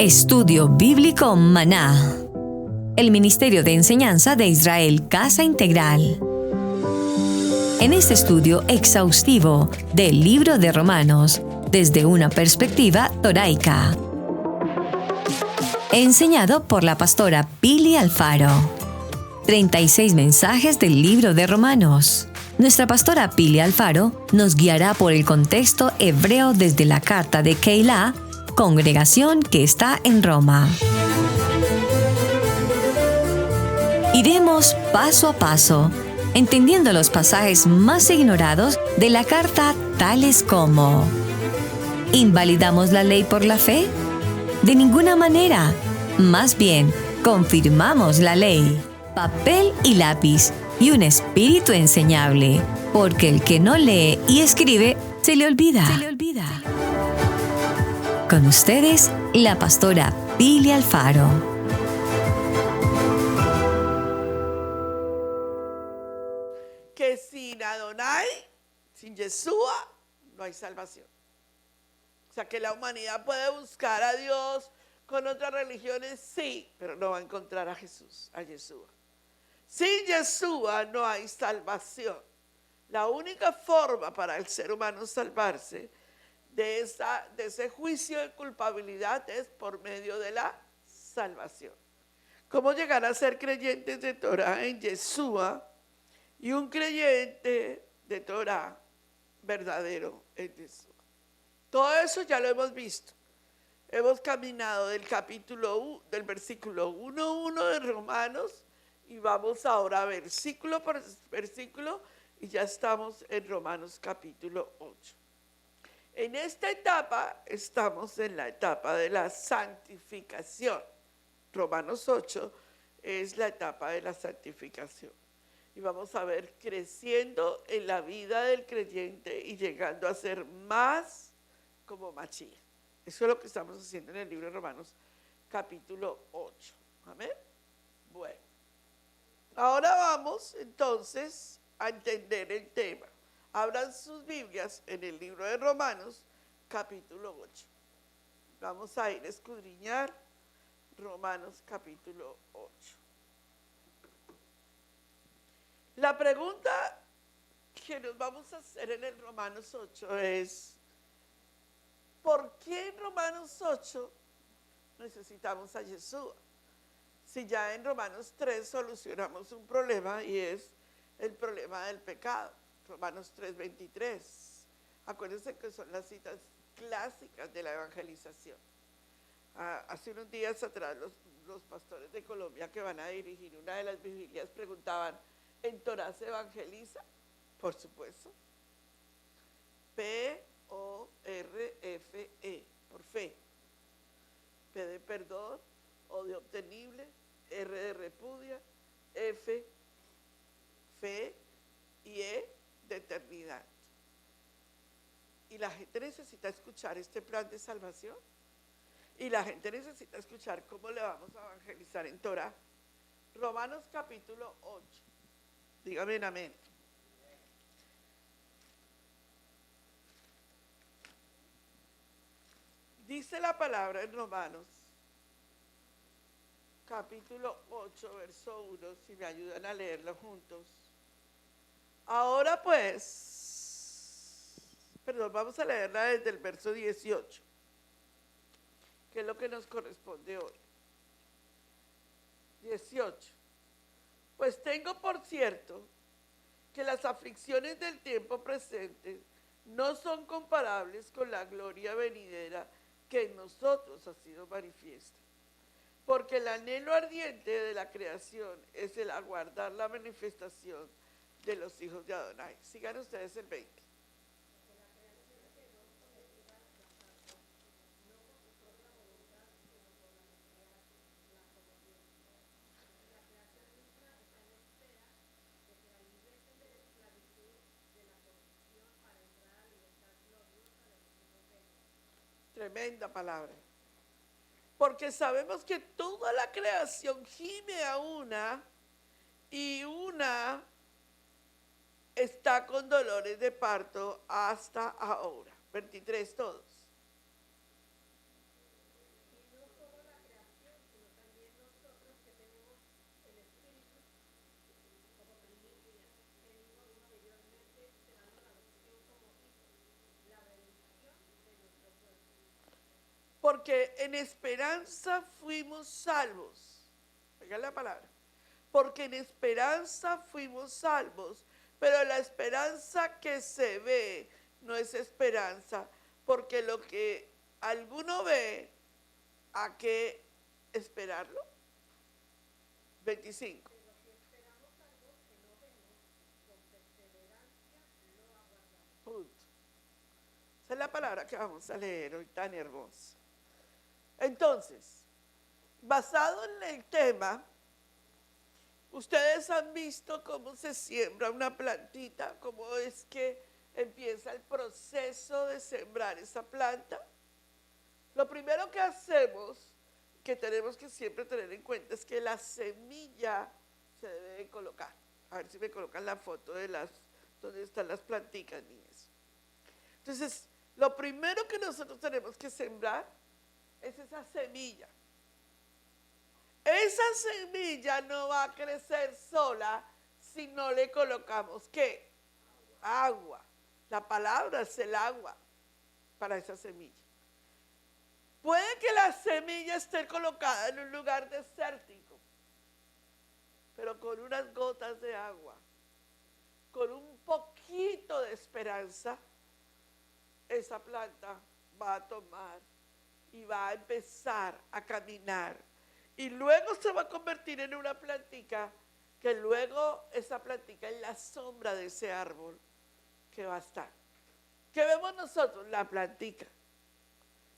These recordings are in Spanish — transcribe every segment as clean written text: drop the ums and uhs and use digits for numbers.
Estudio Bíblico Maná. El Ministerio de Enseñanza de Israel Casa Integral. En este estudio exhaustivo del libro de Romanos, desde una perspectiva toraica. Enseñado por la pastora Pili Alfaro. 36 mensajes del libro de Romanos. Nuestra pastora Pili Alfaro nos guiará por el contexto hebreo desde la carta de Keilah, congregación que está en Roma. Iremos paso a paso, entendiendo los pasajes más ignorados de la carta, tales como: ¿invalidamos la ley por la fe? De ninguna manera. Más bien, confirmamos la ley. Papel y lápiz y un espíritu enseñable, porque el que no lee y escribe, se le olvida. Con ustedes, la pastora Pili Alfaro. Que sin Adonai, sin Yeshua, no hay salvación. O sea, que la humanidad puede buscar a Dios con otras religiones, sí, pero no va a encontrar a Jesús, a Yeshua. Sin Yeshua no hay salvación. La única forma para el ser humano salvarse de ese juicio de culpabilidad es por medio de la salvación. ¿Cómo llegar a ser creyentes de Torah en Yeshua y un creyente de Torah verdadero en Yeshua? Todo eso ya lo hemos visto. Hemos caminado del versículo 1:1 de Romanos y vamos ahora versículo por versículo y ya estamos en Romanos capítulo 8. En esta etapa estamos en la etapa de la santificación. Romanos 8 es la etapa de la santificación. Y vamos a ver creciendo en la vida del creyente y llegando a ser más como Mashiach. Eso es lo que estamos haciendo en el libro de Romanos capítulo 8. Amén. Bueno, ahora vamos entonces a entender el tema. Abran sus Biblias en el libro de Romanos capítulo 8. Vamos a ir a escudriñar Romanos capítulo 8. La pregunta que nos vamos a hacer en el Romanos 8 es: ¿por qué en Romanos 8 necesitamos a Yeshua? Si ya en Romanos 3 solucionamos un problema y es el problema del pecado. Romanos 3:23. Acuérdense que son las citas clásicas de la evangelización. Hace unos días atrás los pastores de Colombia que van a dirigir una de las vigilias preguntaban: ¿en Torah se evangeliza? Por supuesto. P-O-R-F-E, por fe. P de perdón, O de obtenible, R de repudia, F, fe y E de eternidad. Y la gente necesita escuchar este plan de salvación. Y la gente necesita escuchar cómo le vamos a evangelizar en Torah. Romanos capítulo 8. Dígame amén. Dice la palabra en Romanos, capítulo 8, verso 1, si me ayudan a leerlo juntos. Ahora pues, vamos a leerla desde el verso 18, que es lo que nos corresponde hoy. 18. Pues tengo por cierto que las aflicciones del tiempo presente no son comparables con la gloria venidera que en nosotros ha sido manifiesta. Porque el anhelo ardiente de la creación es el aguardar la manifestación de los hijos de Adonai. Sigan ustedes el 20. Tremenda palabra. Porque sabemos que toda la creación gime a una y una está con dolores de parto hasta ahora. 23 todos. porque en esperanza fuimos salvos. Oigan la palabra. Porque en esperanza fuimos salvos, pero la esperanza que se ve no es esperanza, porque lo que alguno ve, ¿a qué esperarlo? 25. Punto. Esa es la palabra que vamos a leer hoy, tan hermosa. Entonces, basado en el tema, ustedes han visto cómo se siembra una plantita, cómo es que empieza el proceso de sembrar esa planta. Lo primero que hacemos, que tenemos que siempre tener en cuenta, es que la semilla se debe colocar. A ver si me colocan la foto de donde están las planticas, niñas. Entonces, lo primero que nosotros tenemos que sembrar es esa semilla. Esa semilla no va a crecer sola si no le colocamos ¿qué? Agua. La palabra es el agua para esa semilla. Puede que la semilla esté colocada en un lugar desértico, pero con unas gotas de agua, con un poquito de esperanza, esa planta va a tomar y va a empezar a caminar. Y luego se va a convertir en una plantica, que luego esa plantica es la sombra de ese árbol que va a estar. ¿Qué vemos nosotros? La plantica.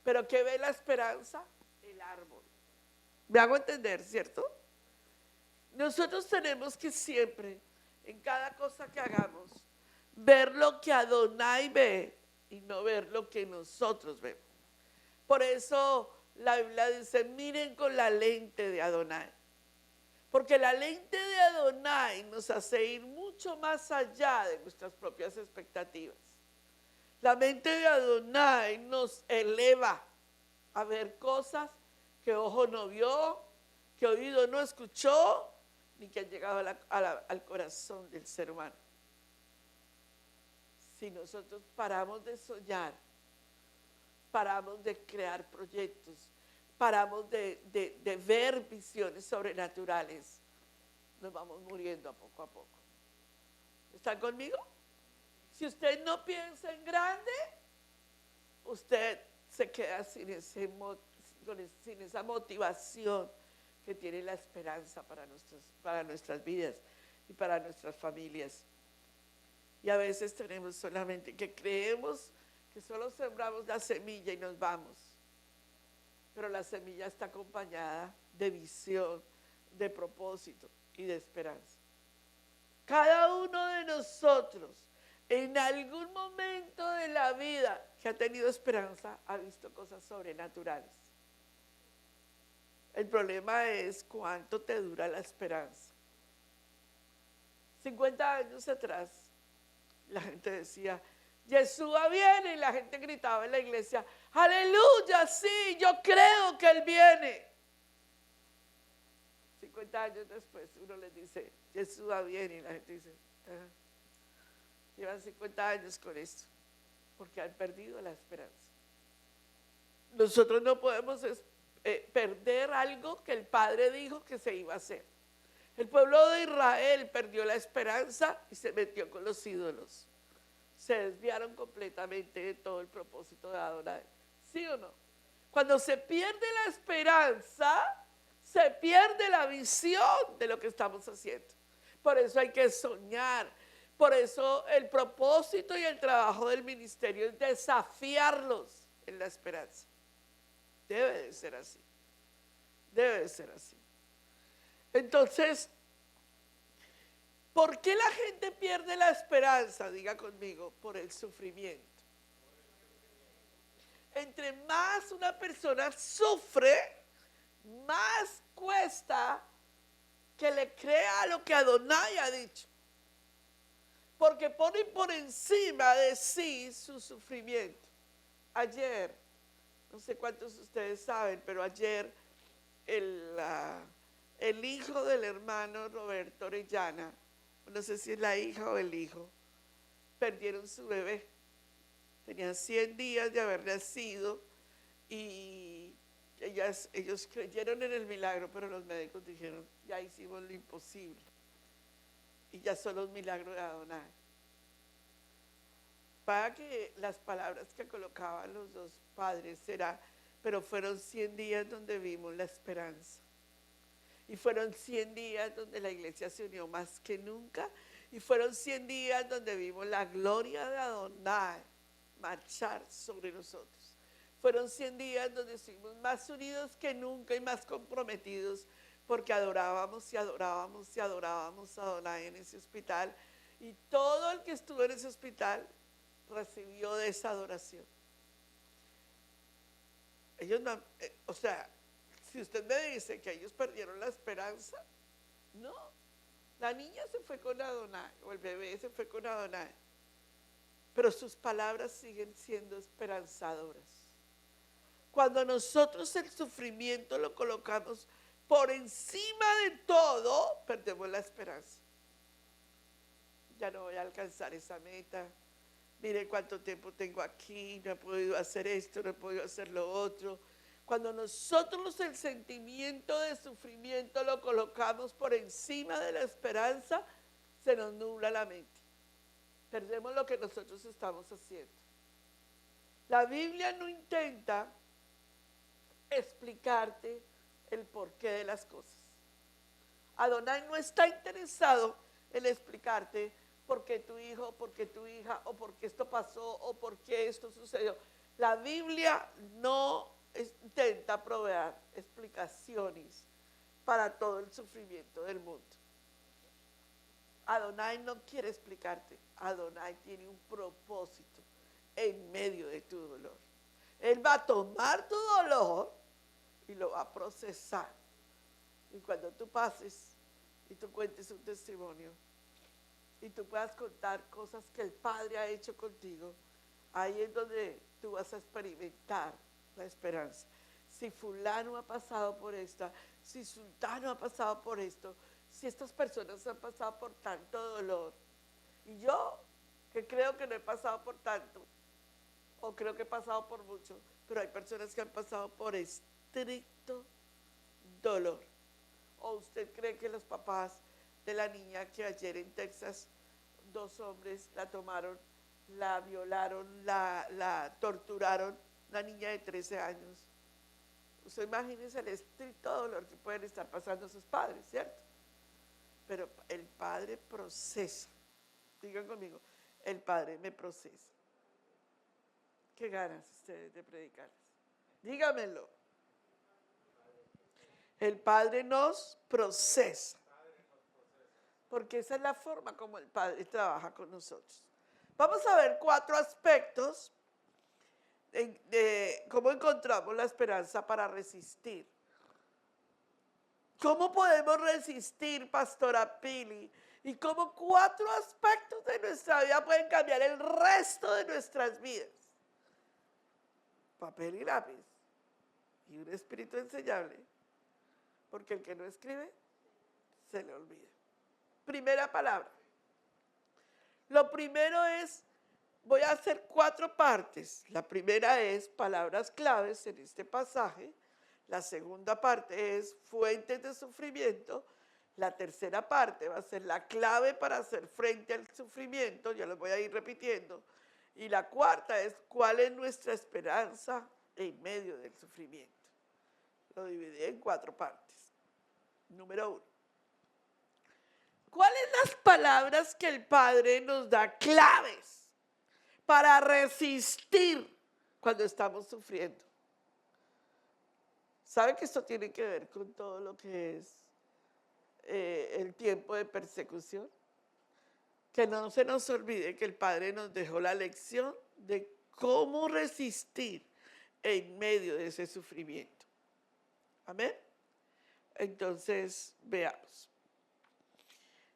Pero ¿qué ve la esperanza? El árbol. ¿Me hago entender, cierto? Nosotros tenemos que siempre, en cada cosa que hagamos, ver lo que Adonai ve y no ver lo que nosotros vemos. Por eso la Biblia dice, miren con la lente de Adonai. Porque la lente de Adonai nos hace ir mucho más allá de nuestras propias expectativas. La mente de Adonai nos eleva a ver cosas que ojo no vio, que oído no escuchó, ni que han llegado al corazón del ser humano. Si nosotros paramos de soñar, paramos de crear proyectos, paramos de ver visiones sobrenaturales, nos vamos muriendo a poco. ¿Están conmigo? Si usted no piensa en grande, usted se queda sin esa motivación que tiene la esperanza para nuestras vidas y para nuestras familias. Y a veces tenemos solamente que creemos que solo sembramos la semilla y nos vamos. Pero la semilla está acompañada de visión, de propósito y de esperanza. Cada uno de nosotros, en algún momento de la vida que ha tenido esperanza, ha visto cosas sobrenaturales. El problema es cuánto te dura la esperanza. 50 años atrás, la gente decía, Yeshua viene, y la gente gritaba en la iglesia, aleluya, sí, yo creo que Él viene. 50 años después uno les dice, Yeshua viene, y la gente dice, llevan 50 años con esto, porque han perdido la esperanza. Nosotros no podemos perder algo que el Padre dijo que se iba a hacer. El pueblo de Israel perdió la esperanza y se metió con los ídolos. Se desviaron completamente de todo el propósito de Adonai. ¿Sí o no? Cuando se pierde la esperanza, se pierde la visión de lo que estamos haciendo. Por eso hay que soñar. Por eso el propósito y el trabajo del ministerio es desafiarlos en la esperanza. Debe de ser así. Debe de ser así. Entonces, ¿por qué la gente pierde la esperanza? Diga conmigo, por el sufrimiento. Entre más una persona sufre, más cuesta que le crea lo que Adonai ha dicho. Porque pone por encima de sí su sufrimiento. Ayer, no sé cuántos de ustedes saben, pero ayer el hijo del hermano Roberto Orellana, no sé si es la hija o el hijo, perdieron su bebé. Tenían 100 días de haber nacido y ellos creyeron en el milagro, pero los médicos dijeron, ya hicimos lo imposible. Y ya solo un milagro de Adonai. Para que las palabras que colocaban los dos padres pero fueron 100 días donde vimos la esperanza. Y fueron 100 días donde la iglesia se unió más que nunca. Y fueron 100 días donde vimos la gloria de Adonai marchar sobre nosotros. Fueron 100 días donde estuvimos más unidos que nunca y más comprometidos, porque adorábamos y adorábamos y adorábamos a Adonai en ese hospital. Y todo el que estuvo en ese hospital recibió de esa adoración. Ellos no, si usted me dice que ellos perdieron la esperanza, no. La niña se fue con Adonai, o el bebé se fue con Adonai, pero sus palabras siguen siendo esperanzadoras. Cuando nosotros el sufrimiento lo colocamos por encima de todo, perdemos la esperanza. Ya no voy a alcanzar esa meta. Mire cuánto tiempo tengo aquí, no he podido hacer esto, no he podido hacer lo otro. Cuando nosotros el sentimiento de sufrimiento lo colocamos por encima de la esperanza, se nos nubla la mente. Perdemos lo que nosotros estamos haciendo. La Biblia no intenta explicarte el porqué de las cosas. Adonai no está interesado en explicarte por qué tu hijo, por qué tu hija, o por qué esto pasó, o por qué esto sucedió. La Biblia no intenta proveer explicaciones para todo el sufrimiento del mundo. Adonai no quiere explicarte. Adonai tiene un propósito en medio de tu dolor. Él va a tomar tu dolor y lo va a procesar. Y cuando tú pases y tú cuentes un testimonio y tú puedas contar cosas que el Padre ha hecho contigo, ahí es donde tú vas a experimentar la esperanza. Si fulano ha pasado por esta, si sultano ha pasado por esto, si estas personas han pasado por tanto dolor, y yo que creo que no he pasado por tanto, o creo que he pasado por mucho, pero hay personas que han pasado por estricto dolor. ¿O usted cree que los papás de la niña que ayer en Texas, 2 hombres la tomaron, la violaron, la torturaron, una niña de 13 años? Usted imagínese el estricto dolor que pueden estar pasando sus padres, ¿cierto? Pero el Padre procesa. Digan conmigo, el Padre me procesa. ¿Qué ganas ustedes de predicarles? Dígamelo. El Padre nos procesa. Porque esa es la forma como el Padre trabaja con nosotros. Vamos a ver 4 aspectos de cómo encontramos la esperanza para resistir. ¿Cómo podemos resistir, Pastora Pili? Y cómo 4 aspectos de nuestra vida pueden cambiar el resto de nuestras vidas. Papel y lápiz y un espíritu enseñable, porque el que no escribe se le olvida. Primera palabra. Lo primero es, voy a hacer 4 partes. La primera es palabras claves en este pasaje. La segunda parte es fuentes de sufrimiento. La tercera parte va a ser la clave para hacer frente al sufrimiento. Ya lo voy a ir repitiendo. Y la cuarta es cuál es nuestra esperanza en medio del sufrimiento. Lo dividí en 4 partes. Número 1. ¿Cuáles las palabras que el Padre nos da claves para resistir cuando estamos sufriendo? ¿Sabe que esto tiene que ver con todo lo que es el tiempo de persecución? Que no se nos olvide que el Padre nos dejó la lección de cómo resistir en medio de ese sufrimiento. Amén. Entonces, veamos.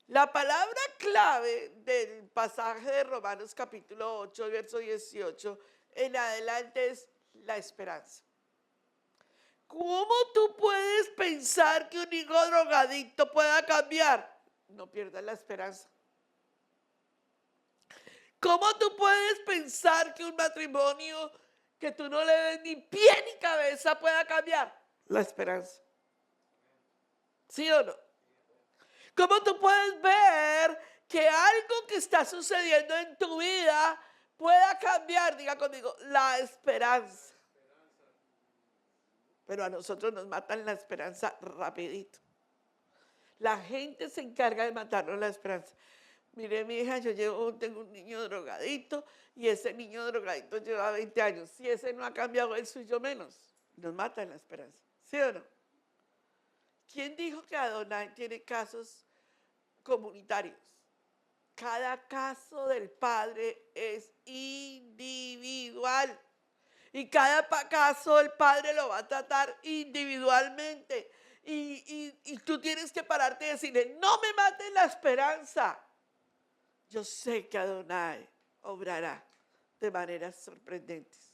La palabra clave del pasaje de Romanos capítulo 8, verso 18, en adelante es la esperanza. ¿Cómo tú puedes pensar que un hijo drogadicto pueda cambiar? No pierdas la esperanza. ¿Cómo tú puedes pensar que un matrimonio que tú no le des ni pie ni cabeza pueda cambiar? la esperanza. ¿Sí o no? ¿Cómo tú puedes ver que algo que está sucediendo en tu vida pueda cambiar? Diga conmigo, la esperanza. Pero a nosotros nos matan la esperanza rapidito. La gente se encarga de matarnos la esperanza. Mire, mi hija, tengo un niño drogadito y ese niño drogadito lleva 20 años. Si ese no ha cambiado, el suyo menos. Nos matan la esperanza. ¿Sí o no? ¿Quién dijo que Adonai tiene casos comunitarios? Cada caso del Padre es individual. Y cada caso el Padre lo va a tratar individualmente. Y tú tienes que pararte y decirle, no me mates la esperanza. Yo sé que Adonai obrará de maneras sorprendentes.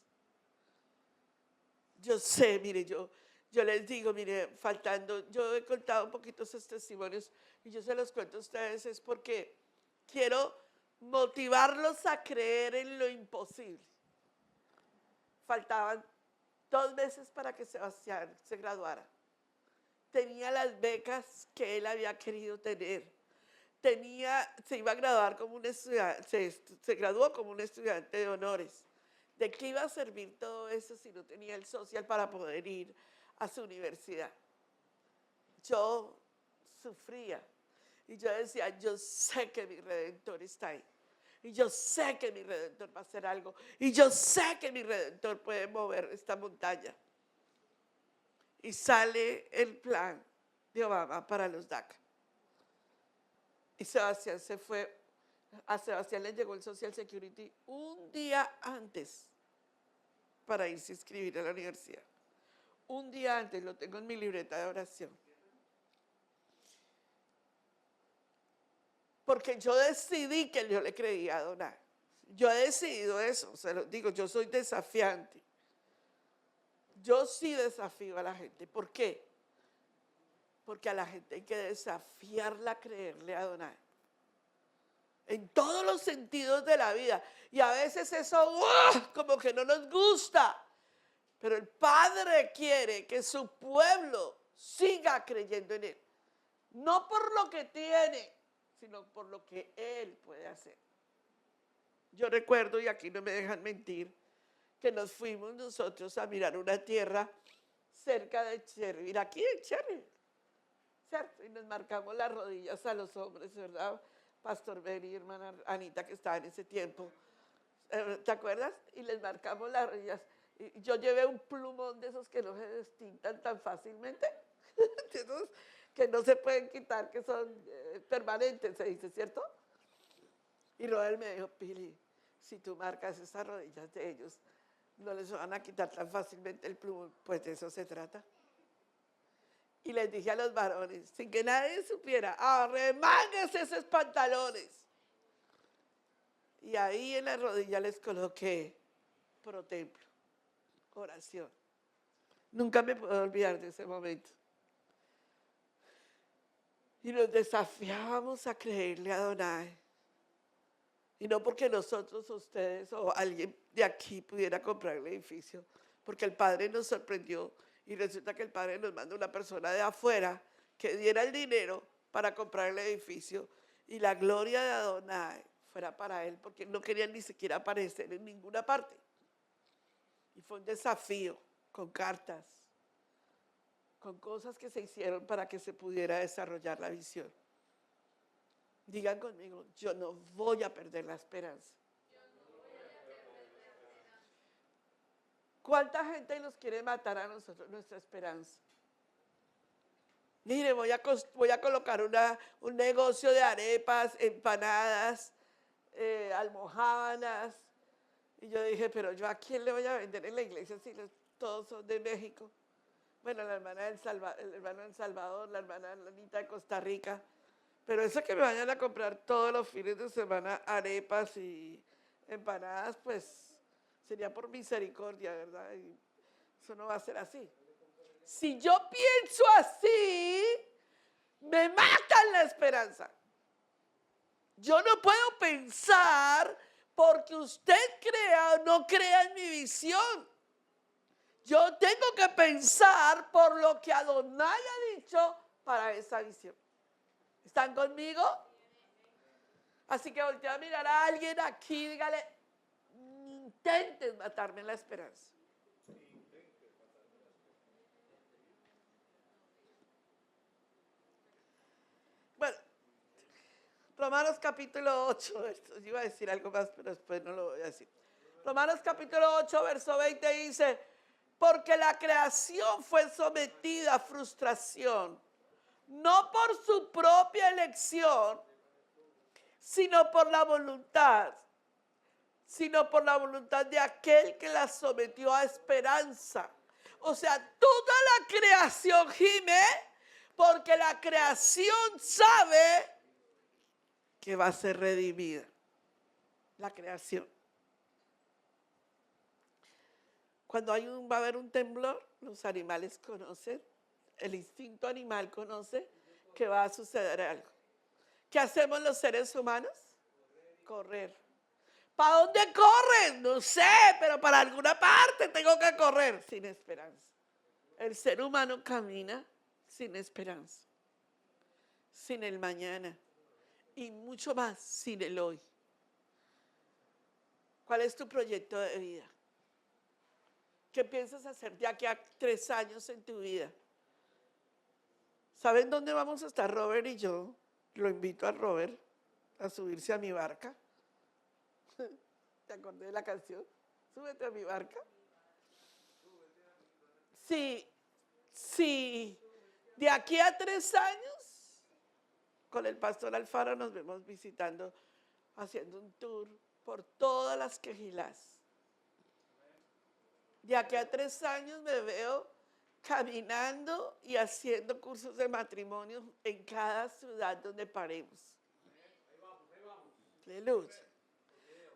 Yo sé, mire, yo les digo, mire, yo he contado un poquito esos testimonios y yo se los cuento a ustedes, es porque quiero motivarlos a creer en lo imposible. Faltaban 2 meses para que Sebastián se graduara. Tenía las becas que él había querido tener. Se iba a graduar como un estudiante, se graduó como un estudiante de honores. ¿De qué iba a servir todo eso si no tenía el social para poder ir a su universidad? Yo sufría y yo decía, yo sé que mi Redentor está ahí. Y yo sé que mi Redentor va a hacer algo. Y yo sé que mi Redentor puede mover esta montaña. Y sale el plan de Obama para los DACA. Y Sebastián se fue. A Sebastián le llegó el Social Security un día antes para irse a inscribir a la universidad. Un día antes, lo tengo en mi libreta de oración. Porque yo decidí que yo le creía a Adonai. Yo he decidido eso, se lo digo, yo soy desafiante. Yo sí desafío a la gente. ¿Por qué? Porque a la gente hay que desafiarla a creerle a Adonai. En todos los sentidos de la vida. Y a veces eso como que no nos gusta. Pero el Padre quiere que su pueblo siga creyendo en Él. No por lo que tiene, sino por lo que Él puede hacer. Yo recuerdo, y aquí no me dejan mentir, que nos fuimos nosotros a mirar una tierra cerca de Cherry, aquí en Cherry, ¿cierto? Y nos marcamos las rodillas a los hombres, ¿verdad? Pastor Benny y hermana Anita, que estaba en ese tiempo, ¿te acuerdas? Y les marcamos las rodillas. Y yo llevé un plumón de esos que no se destintan tan fácilmente, de esos que no se pueden quitar, que son permanentes, se dice, ¿cierto? Y Robert me dijo, Pili, si tú marcas esas rodillas de ellos, no les van a quitar tan fácilmente el plumón, pues de eso se trata. Y les dije a los varones, sin que nadie supiera, arremánguense esos pantalones. Y ahí en la rodilla les coloqué protemplo, oración. Nunca me puedo olvidar de ese momento. Y nos desafiábamos a creerle a Adonai. Y no porque nosotros, ustedes o alguien de aquí pudiera comprar el edificio, porque el Padre nos sorprendió y resulta que el Padre nos manda una persona de afuera que diera el dinero para comprar el edificio y la gloria de Adonai fuera para él, porque no querían ni siquiera aparecer en ninguna parte. Y fue un desafío con cartas, con cosas que se hicieron para que se pudiera desarrollar la visión. Digan conmigo, yo no voy a perder la esperanza. ¿Cuánta gente nos quiere matar a nosotros nuestra esperanza? Mire, voy a colocar un negocio de arepas, empanadas, almojábanas. Y yo dije, pero ¿yo a quién le voy a vender en la iglesia si todos son de México? Bueno, la hermana el hermano de El Salvador, la hermana Anita de Costa Rica. Pero eso que me vayan a comprar todos los fines de semana arepas y empanadas, pues sería por misericordia, ¿verdad? Y eso no va a ser así. Si yo pienso así, me matan la esperanza. Yo no puedo pensar porque usted crea o no crea en mi visión. Yo tengo que pensar por lo que Adonai ha dicho para esa visión. ¿Están conmigo? Así que volteo a mirar a alguien aquí, dígale, intentes matarme la esperanza. Bueno, Romanos capítulo 8, yo iba a decir algo más, pero después no lo voy a decir. Romanos capítulo 8, verso 20 dice, porque la creación fue sometida a frustración, no por su propia elección, sino por la voluntad de aquel que la sometió a esperanza. O sea, toda la creación gime porque la creación sabe que va a ser redimida. La creación. Cuando va a haber un temblor, los animales conocen, el instinto animal conoce que va a suceder algo. ¿Qué hacemos los seres humanos? Correr. ¿Para dónde corren? No sé, pero para alguna parte tengo que correr sin esperanza. El ser humano camina sin esperanza, sin el mañana y mucho más sin el hoy. ¿Cuál es tu proyecto de vida? ¿Qué piensas hacer de aquí a 3 años en tu vida? ¿Saben dónde vamos a estar Robert y yo? Lo invito a Robert a subirse a mi barca. ¿Te acordé de la canción? Súbete a mi barca. Sí, de aquí a 3 años, con el pastor Alfaro nos vemos visitando, haciendo un tour por todas las Quejilás. De aquí a 3 años me veo caminando y haciendo cursos de matrimonio en cada ciudad donde paremos. Aleluya.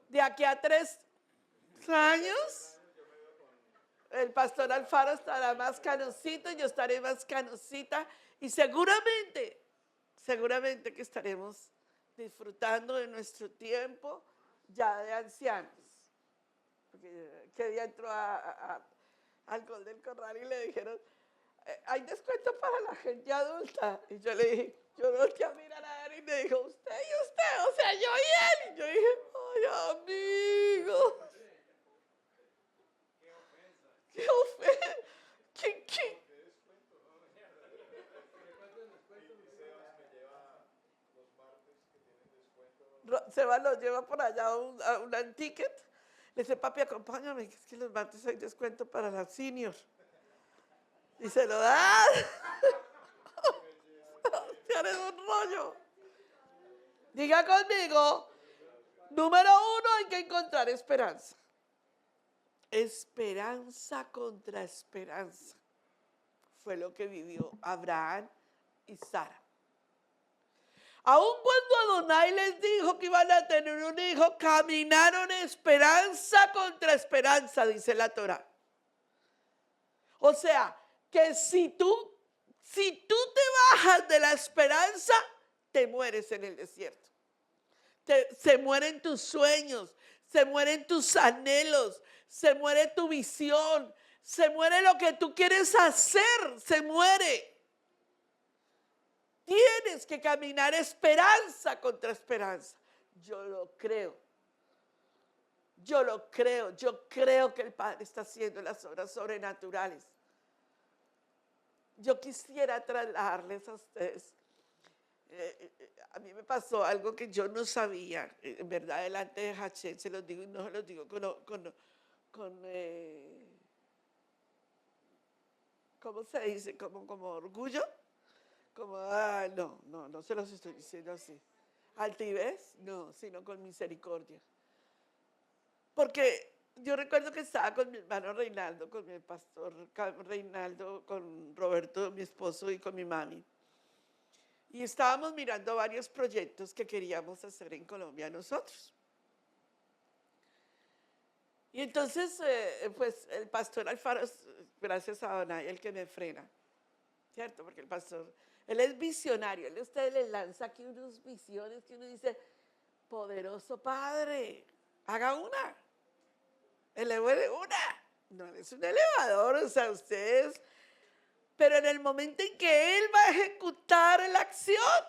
De aquí a 3 años, el pastor Alfaro estará más canosito, yo estaré más canosita y seguramente que estaremos disfrutando de nuestro tiempo ya de ancianos. Porque que día entró al Gol del Corral y le dijeron, hay descuento para la gente adulta. Y yo le dije, yo volteé a mirar a él y me dijo, usted y usted, o sea, yo y él. Y yo dije, ay, amigo. ¿Qué ofensa? ¿Qué? Seba los lleva por allá a un ticket. Le dice, papi, acompáñame, que es que los martes hay descuento para la senior. Y se lo da. Tienes un rollo. Diga conmigo, número 1, hay que encontrar esperanza. Esperanza contra esperanza. Fue lo que vivió Abraham y Sara. Aun cuando Adonai les dijo que iban a tener un hijo, caminaron esperanza contra esperanza, dice la Torá. O sea, que si tú te bajas de la esperanza, te mueres en el desierto. Se mueren tus sueños, se mueren tus anhelos, se muere tu visión, se muere lo que tú quieres hacer, se muere. Tienes que caminar esperanza contra esperanza. Yo lo creo. Yo creo que el Padre está haciendo las obras sobrenaturales. Yo quisiera trasladarles a ustedes. A mí me pasó algo que yo no sabía, en verdad, delante de Hachén, se los digo y no se los digo ¿cómo se dice? Como orgullo. No se los estoy diciendo así. Altivez, no, sino con misericordia. Porque yo recuerdo que estaba con mi hermano Reinaldo, con mi pastor Reinaldo, con Roberto, mi esposo, y con mi mami. Y estábamos mirando varios proyectos que queríamos hacer en Colombia nosotros. Y entonces, pues el pastor Alfaro, gracias a Adonai, el que me frena, ¿cierto? Porque el pastor, él es visionario, él a ustedes le lanza aquí unas visiones que uno dice, poderoso Padre, haga una, eleve una. No es un elevador, o sea, ustedes, pero en el momento en que él va a ejecutar la acción,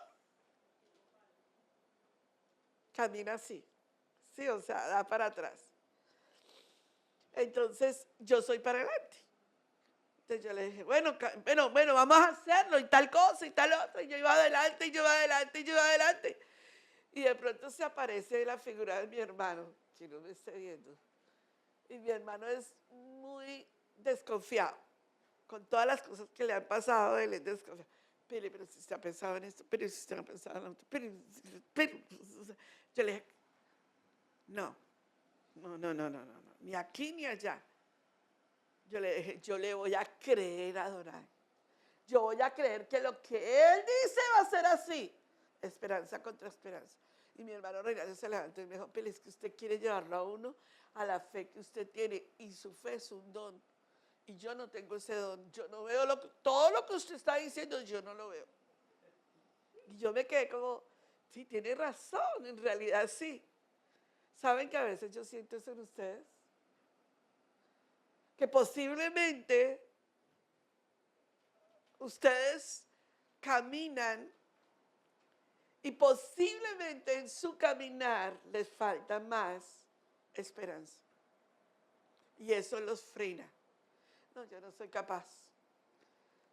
camina así, sí, o sea, da para atrás. Entonces, yo soy para adelante. Entonces yo le dije, bueno, vamos a hacerlo y tal cosa y tal otra. Y yo iba adelante, y yo iba adelante, y yo iba adelante. Y de pronto se aparece la figura de mi hermano, que no me esté viendo. Y mi hermano es muy desconfiado. Con todas las cosas que le han pasado, él es desconfiado. Pero si usted ha pensado en esto, pero si usted ha pensado en esto, pero. Yo le dije, no, ni aquí ni allá. Yo le dije, yo le voy a creer a Adonai. Yo voy a creer que lo que él dice va a ser así. Esperanza contra esperanza. Y mi hermano Reinaldo se levantó y me dijo, pero es que usted quiere llevarlo a uno a la fe que usted tiene. Y su fe es un don. Y yo no tengo ese don. Yo no veo todo lo que usted está diciendo, yo no lo veo. Y yo me quedé como, sí, tiene razón, en realidad sí. ¿Saben que a veces yo siento eso en ustedes? Que posiblemente ustedes caminan y posiblemente en su caminar les falta más esperanza. Y eso los frena. No, yo no soy capaz.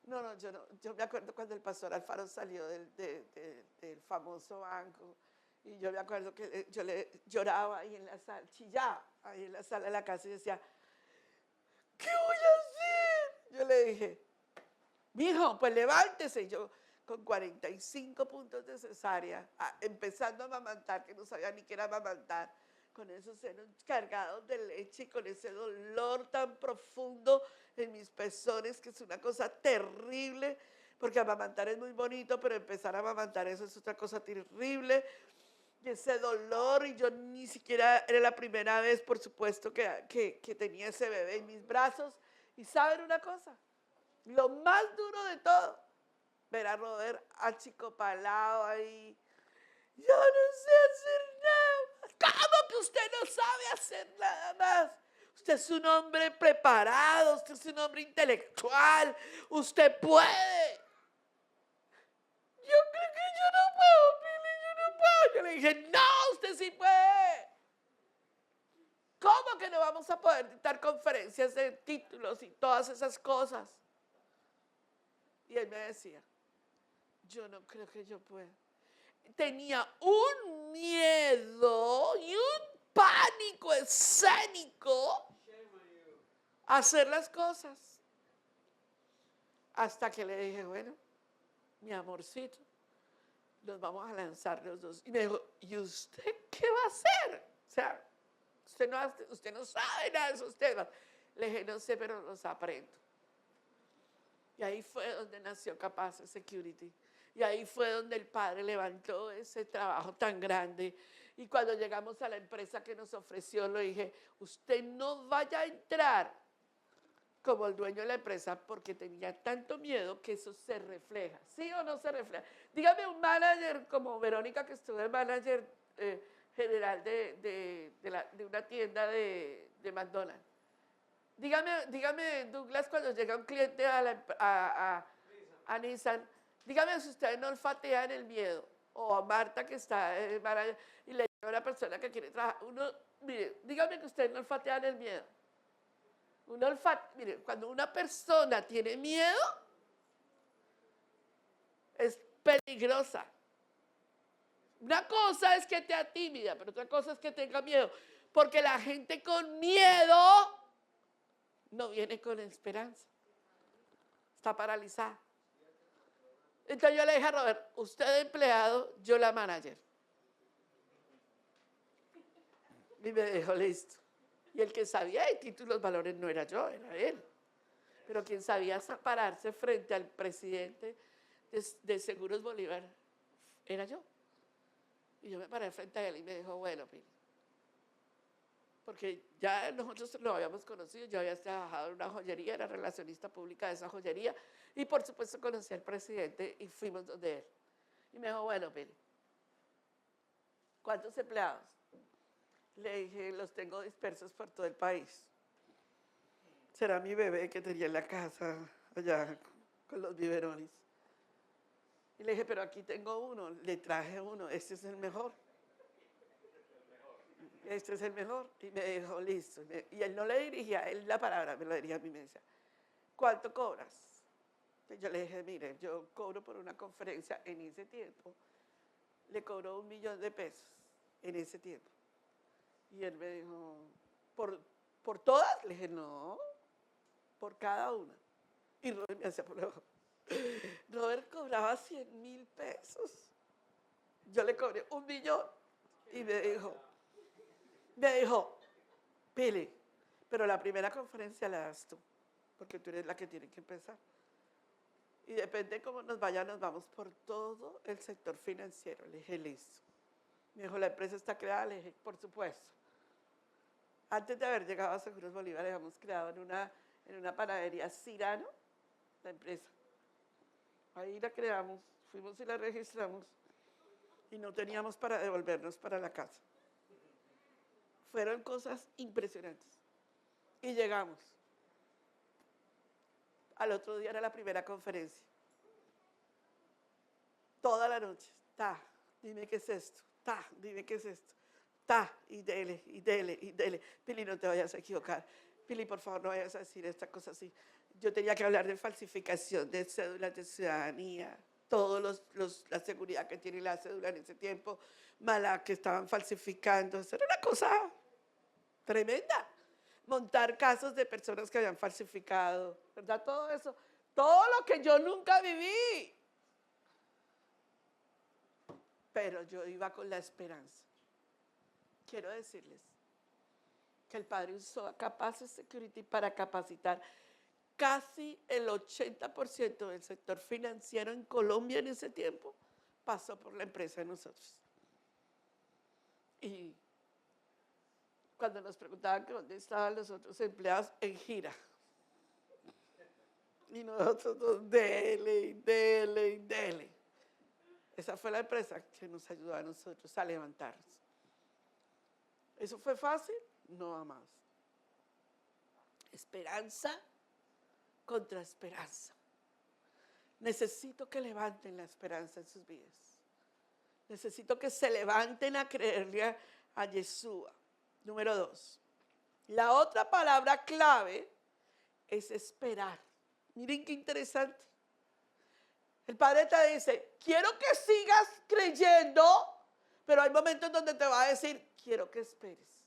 No, yo no. Yo me acuerdo cuando el pastor Alfaro salió del famoso banco. Y yo me acuerdo que yo le lloraba ahí en la sala, chillaba ahí en la sala de la casa y decía, ¿qué voy a hacer? Yo le dije, mijo, pues levántese. Y yo con 45 puntos de cesárea, empezando a amamantar, que no sabía ni qué era amamantar, con esos senos cargados de leche y con ese dolor tan profundo en mis pezones, que es una cosa terrible, porque amamantar es muy bonito, pero empezar a amamantar eso es otra cosa terrible. Y ese dolor, y yo ni siquiera, era la primera vez, por supuesto, que tenía ese bebé en mis brazos. Y ¿saben una cosa? Lo más duro de todo, ver a Robert achicopalado ahí. Yo no sé hacer nada. ¿Cómo que usted no sabe hacer nada más? Usted es un hombre preparado, usted es un hombre intelectual, usted puede. Yo creo que yo no puedo, Pili, yo no puedo. Yo le dije, no, usted sí puede. ¿Cómo que no vamos a poder dictar conferencias de títulos y todas esas cosas? Y él me decía, yo no creo que yo pueda. Tenía un miedo y un pánico escénico a hacer las cosas. Hasta que le dije, bueno, mi amorcito, nos vamos a lanzar los dos. Y me dijo, ¿y usted qué va a hacer? O sea, usted no sabe nada de esos temas. Le dije, no sé, pero los aprendo. Y ahí fue donde nació Capaz Security. Y ahí fue donde el padre levantó ese trabajo tan grande. Y cuando llegamos a la empresa que nos ofreció, le dije, usted no vaya a entrar como el dueño de la empresa porque tenía tanto miedo que eso se refleja. ¿Sí o no se refleja? Dígame un manager como Verónica, que estuvo de manager general de una tienda de McDonald's. Dígame, Douglas, cuando llega un cliente a Nissan, dígame si ustedes no olfatean el miedo. O a Marta, que está y le dice a una persona que quiere trabajar. Mire, dígame que ustedes no olfatean el miedo. Mire, cuando una persona tiene miedo, es peligrosa. Una cosa es que te tímida, pero otra cosa es que tenga miedo. Porque la gente con miedo no viene con esperanza. Está paralizada. Entonces yo le dije a Robert, usted empleado, yo la manager. Y me dijo, listo. Y el que sabía de títulos, valores no era yo, era él. Pero quien sabía pararse frente al presidente de Seguros Bolívar era yo. Y yo me paré frente a él y me dijo, bueno, Pili, porque ya nosotros lo habíamos conocido, yo había trabajado en una joyería, era relacionista pública de esa joyería, y por supuesto conocí al presidente y fuimos donde él. Y me dijo, bueno, Pili, ¿cuántos empleados? Le dije, los tengo dispersos por todo el país. será mi bebé que tenía en la casa, allá con los biberones. Y le dije, pero aquí tengo uno, le traje uno, este es el mejor. Este es el mejor. Y me dijo, listo. Y él no le dirigía a él la palabra, me lo dirigía a mí, me decía, ¿cuánto cobras? Y yo le dije, mire, yo cobro por una conferencia en ese tiempo. Le cobró $1.000.000 en ese tiempo. Y él me dijo, ¿por todas? Le dije, no, por cada una. Y Robert me hacía por ojo. Robert cobraba $100.000. Yo le cobré 1.000.000 y me dijo, Pili, pero la primera conferencia la das tú, porque tú eres la que tiene que empezar. Y depende de cómo nos vaya, nos vamos por todo el sector financiero. Le dije, listo. Me dijo, ¿la empresa está creada? Le dije, por supuesto. Antes de haber llegado a Seguros Bolívar, habíamos creado en una panadería Cirano, la empresa. Ahí la creamos, fuimos y la registramos y no teníamos para devolvernos para la casa. Fueron cosas impresionantes. Y llegamos. Al otro día era la primera conferencia. Toda la noche, dime qué es esto, dime qué es esto, y dele, y dele, y dele. Pili, no te vayas a equivocar. Pili, por favor, no vayas a decir esta cosa así. Yo tenía que hablar de falsificación de cédulas de ciudadanía, la seguridad que tiene la cédula en ese tiempo, mala que estaban falsificando. Eso era una cosa tremenda. Montar casos de personas que habían falsificado, ¿verdad? Todo eso, todo lo que yo nunca viví. Pero yo iba con la esperanza. Quiero decirles que el Padre usó a Capaces Security para capacitar casi el 80% del sector financiero en Colombia en ese tiempo. Pasó por la empresa de nosotros. Y cuando nos preguntaban que dónde estaban los otros empleados, en gira. Y nosotros, dele, y dele, y dele. Esa fue la empresa que nos ayudó a nosotros a levantarnos. ¿Eso fue fácil? No, amados. Esperanza contra esperanza. Necesito que levanten la esperanza en sus vidas. Necesito que se levanten a creerle a Yeshua. Número 2. La otra palabra clave es esperar. Miren qué interesante. El Padre te dice, quiero que sigas creyendo, pero hay momentos donde te va a decir, quiero que esperes.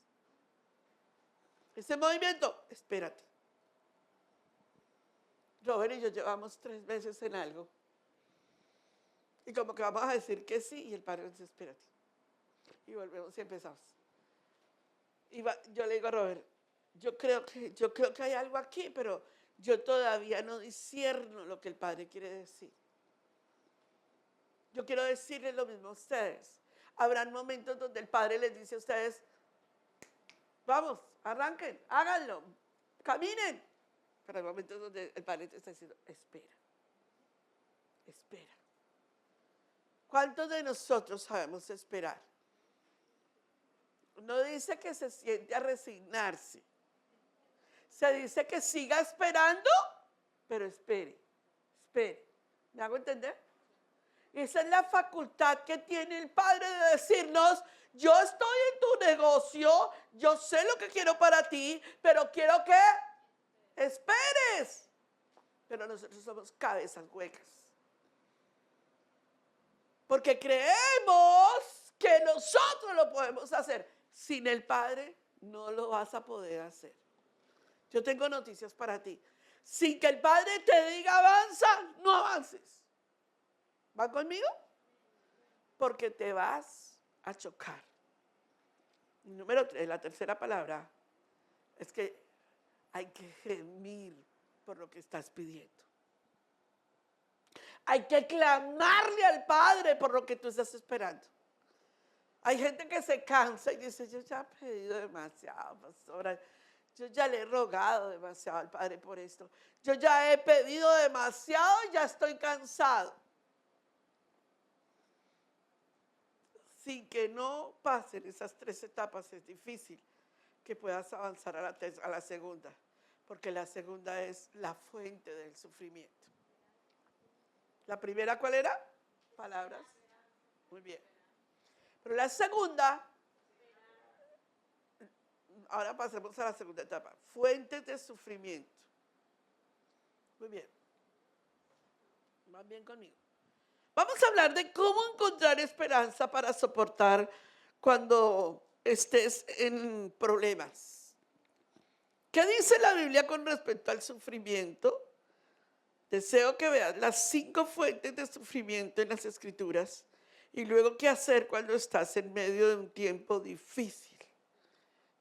Ese movimiento, espérate. Robert y yo llevamos 3 meses en algo. Y como que vamos a decir que sí, y el Padre dice, espérate. Y volvemos y empezamos. Y yo le digo a Robert, yo creo que hay algo aquí, pero yo todavía no discierno lo que el Padre quiere decir. Yo quiero decirles lo mismo a ustedes. Habrán momentos donde el Padre les dice a ustedes, vamos, arranquen, háganlo, caminen. Pero hay momentos donde el Padre te está diciendo, espera, espera. ¿Cuántos de nosotros sabemos esperar? No dice que se siente a resignarse. Se dice que siga esperando, pero espere, espere. ¿Me hago entender? Esa es la facultad que tiene el Padre de decirnos, yo estoy en tu negocio, yo sé lo que quiero para ti, pero quiero que esperes. Pero nosotros somos cabezas huecas. Porque creemos que nosotros lo podemos hacer. Sin el Padre no lo vas a poder hacer. Yo tengo noticias para ti. Sin que el Padre te diga avanza, no avances. ¿Va conmigo? Porque te vas a chocar. Número 3, la tercera palabra, es que hay que gemir por lo que estás pidiendo. Hay que clamarle al Padre por lo que tú estás esperando. Hay gente que se cansa y dice, yo ya he pedido demasiado, pastora. Yo ya le he rogado demasiado al Padre por esto. Yo ya he pedido demasiado y ya estoy cansado. Sin que no pasen esas 3 etapas es difícil que puedas avanzar a la segunda. Porque la segunda es la fuente del sufrimiento. ¿La primera cuál era? Palabras. Muy bien. Pero la segunda, ahora pasemos a la segunda etapa. Fuentes de sufrimiento. Muy bien. ¿Van bien conmigo? Vamos a hablar de cómo encontrar esperanza para soportar cuando estés en problemas. ¿Qué dice la Biblia con respecto al sufrimiento? Deseo que veas las 5 fuentes de sufrimiento en las Escrituras y luego qué hacer cuando estás en medio de un tiempo difícil,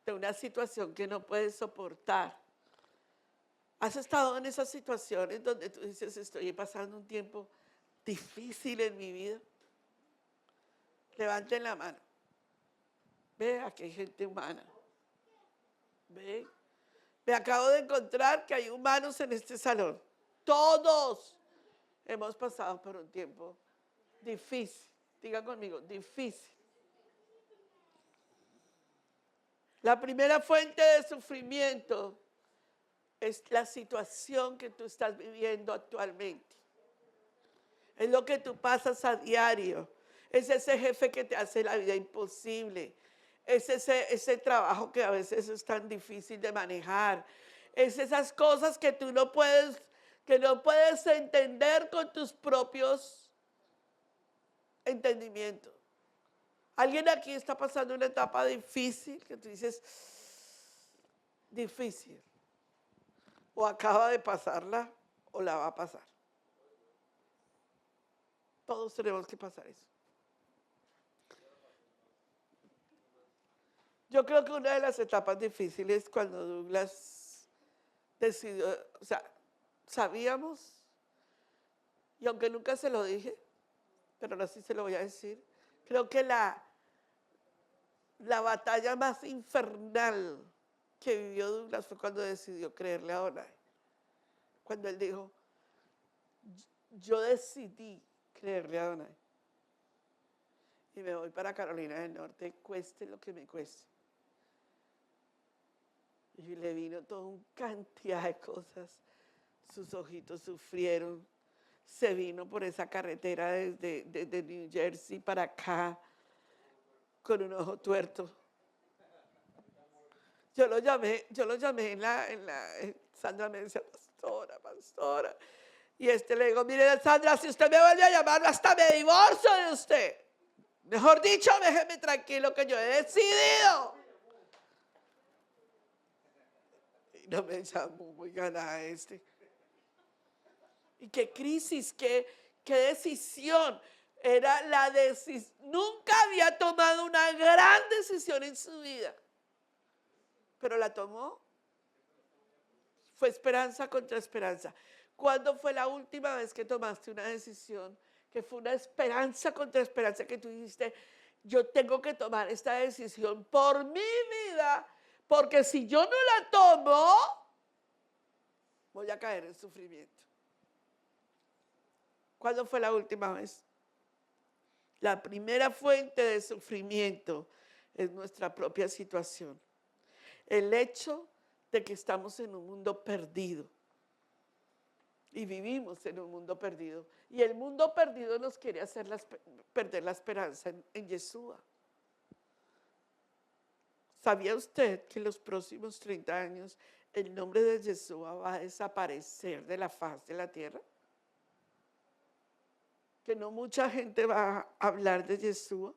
de una situación que no puedes soportar. ¿Has estado en esas situaciones donde tú dices, estoy pasando un tiempo difícil en mi vida? Levanten la mano. Ve, aquí hay gente humana. Ve, me acabo de encontrar que hay humanos en este salón. Todos hemos pasado por un tiempo difícil. Diga conmigo, difícil. La primera fuente de sufrimiento es la situación que tú estás viviendo actualmente. Es lo que tú pasas a diario. Es ese jefe que te hace la vida imposible. Es ese trabajo que a veces es tan difícil de manejar. Es esas cosas que tú no puedes entender con tus propios entendimientos. ¿Alguien aquí está pasando una etapa difícil que tú dices, difícil? O acaba de pasarla o la va a pasar. Todos tenemos que pasar eso. Yo creo que una de las etapas difíciles cuando Douglas decidió, o sea, sabíamos, y aunque nunca se lo dije, pero ahora sí se lo voy a decir, creo que la batalla más infernal que vivió Douglas fue cuando decidió creerle a Adonai. Cuando él dijo, yo decidí creerle a Adonai. Y me voy para Carolina del Norte, cueste lo que me cueste. Y le vino toda una cantidad de cosas. Sus ojitos sufrieron. Se vino por esa carretera desde New Jersey para acá con un ojo tuerto. Yo lo llamé Sandra me decía, pastora. Y le digo, mire Sandra, si usted me vuelve a llamar, hasta me divorcio de usted. Mejor dicho, déjeme tranquilo que yo he decidido. Y no me llamó muy ganada Y qué crisis, qué decisión. Era la decisión. Nunca había tomado una gran decisión en su vida. Pero la tomó. Fue esperanza contra esperanza. ¿Cuándo fue la última vez que tomaste una decisión que fue una esperanza contra esperanza que tú dijiste, yo tengo que tomar esta decisión por mi vida, porque si yo no la tomo, voy a caer en sufrimiento? ¿Cuándo fue la última vez? La primera fuente de sufrimiento es nuestra propia situación. El hecho de que estamos en un mundo perdido. Y vivimos en un mundo perdido. Y el mundo perdido nos quiere hacer perder la esperanza en Yeshua. ¿Sabía usted que en los próximos 30 años el nombre de Yeshua va a desaparecer de la faz de la tierra? Que no mucha gente va a hablar de Yeshua.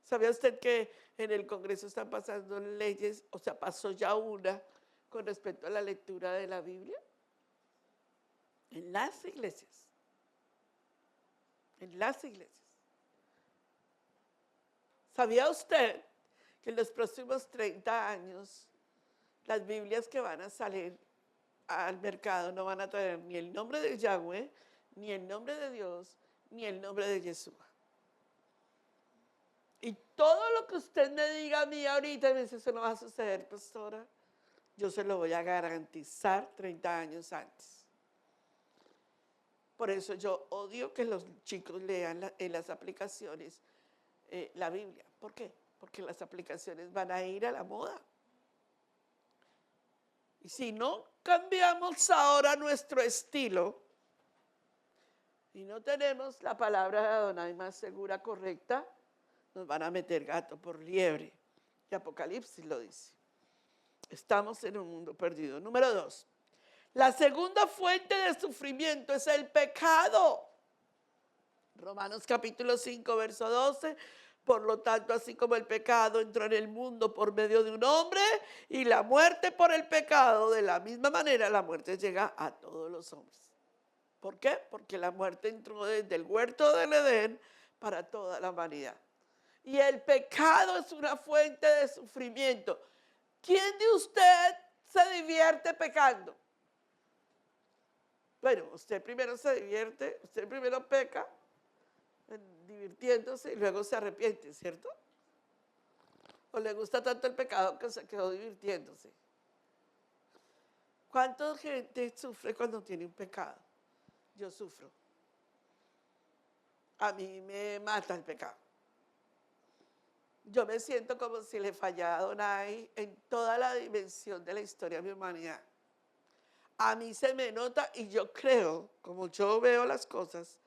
¿Sabía usted que en el Congreso están pasando leyes, o sea, pasó ya una con respecto a la lectura de la Biblia? En las iglesias. En las iglesias. ¿Sabía usted que en los próximos 30 años las Biblias que van a salir al mercado no van a tener ni el nombre de Yahweh, ni el nombre de Dios, ni el nombre de Yeshua? Y todo lo que usted me diga a mí ahorita, me dice, eso no va a suceder, pastora, yo se lo voy a garantizar 30 años antes. Por eso yo odio que los chicos lean en las aplicaciones la Biblia. ¿Por qué? Porque las aplicaciones van a ir a la moda. Y si no cambiamos ahora nuestro estilo y no tenemos la palabra de Adonai más segura, correcta, nos van a meter gato por liebre. Y Apocalipsis lo dice. Estamos en un mundo perdido. Número 2. La segunda fuente de sufrimiento es el pecado. Romanos capítulo 5, verso 12. Por lo tanto, así como el pecado entró en el mundo por medio de un hombre y la muerte por el pecado, de la misma manera la muerte llega a todos los hombres. ¿Por qué? Porque la muerte entró desde el huerto del Edén para toda la humanidad. Y el pecado es una fuente de sufrimiento. ¿Quién de usted se divierte pecando? Bueno, usted primero se divierte, usted primero peca, divirtiéndose y luego se arrepiente, ¿cierto? ¿O le gusta tanto el pecado que se quedó divirtiéndose? ¿Cuánta gente sufre cuando tiene un pecado? Yo sufro. A mí me mata el pecado. Yo me siento como si le fallara a Adonai en toda la dimensión de la historia de mi humanidad. A mí se me nota y yo creo, como yo veo las cosas,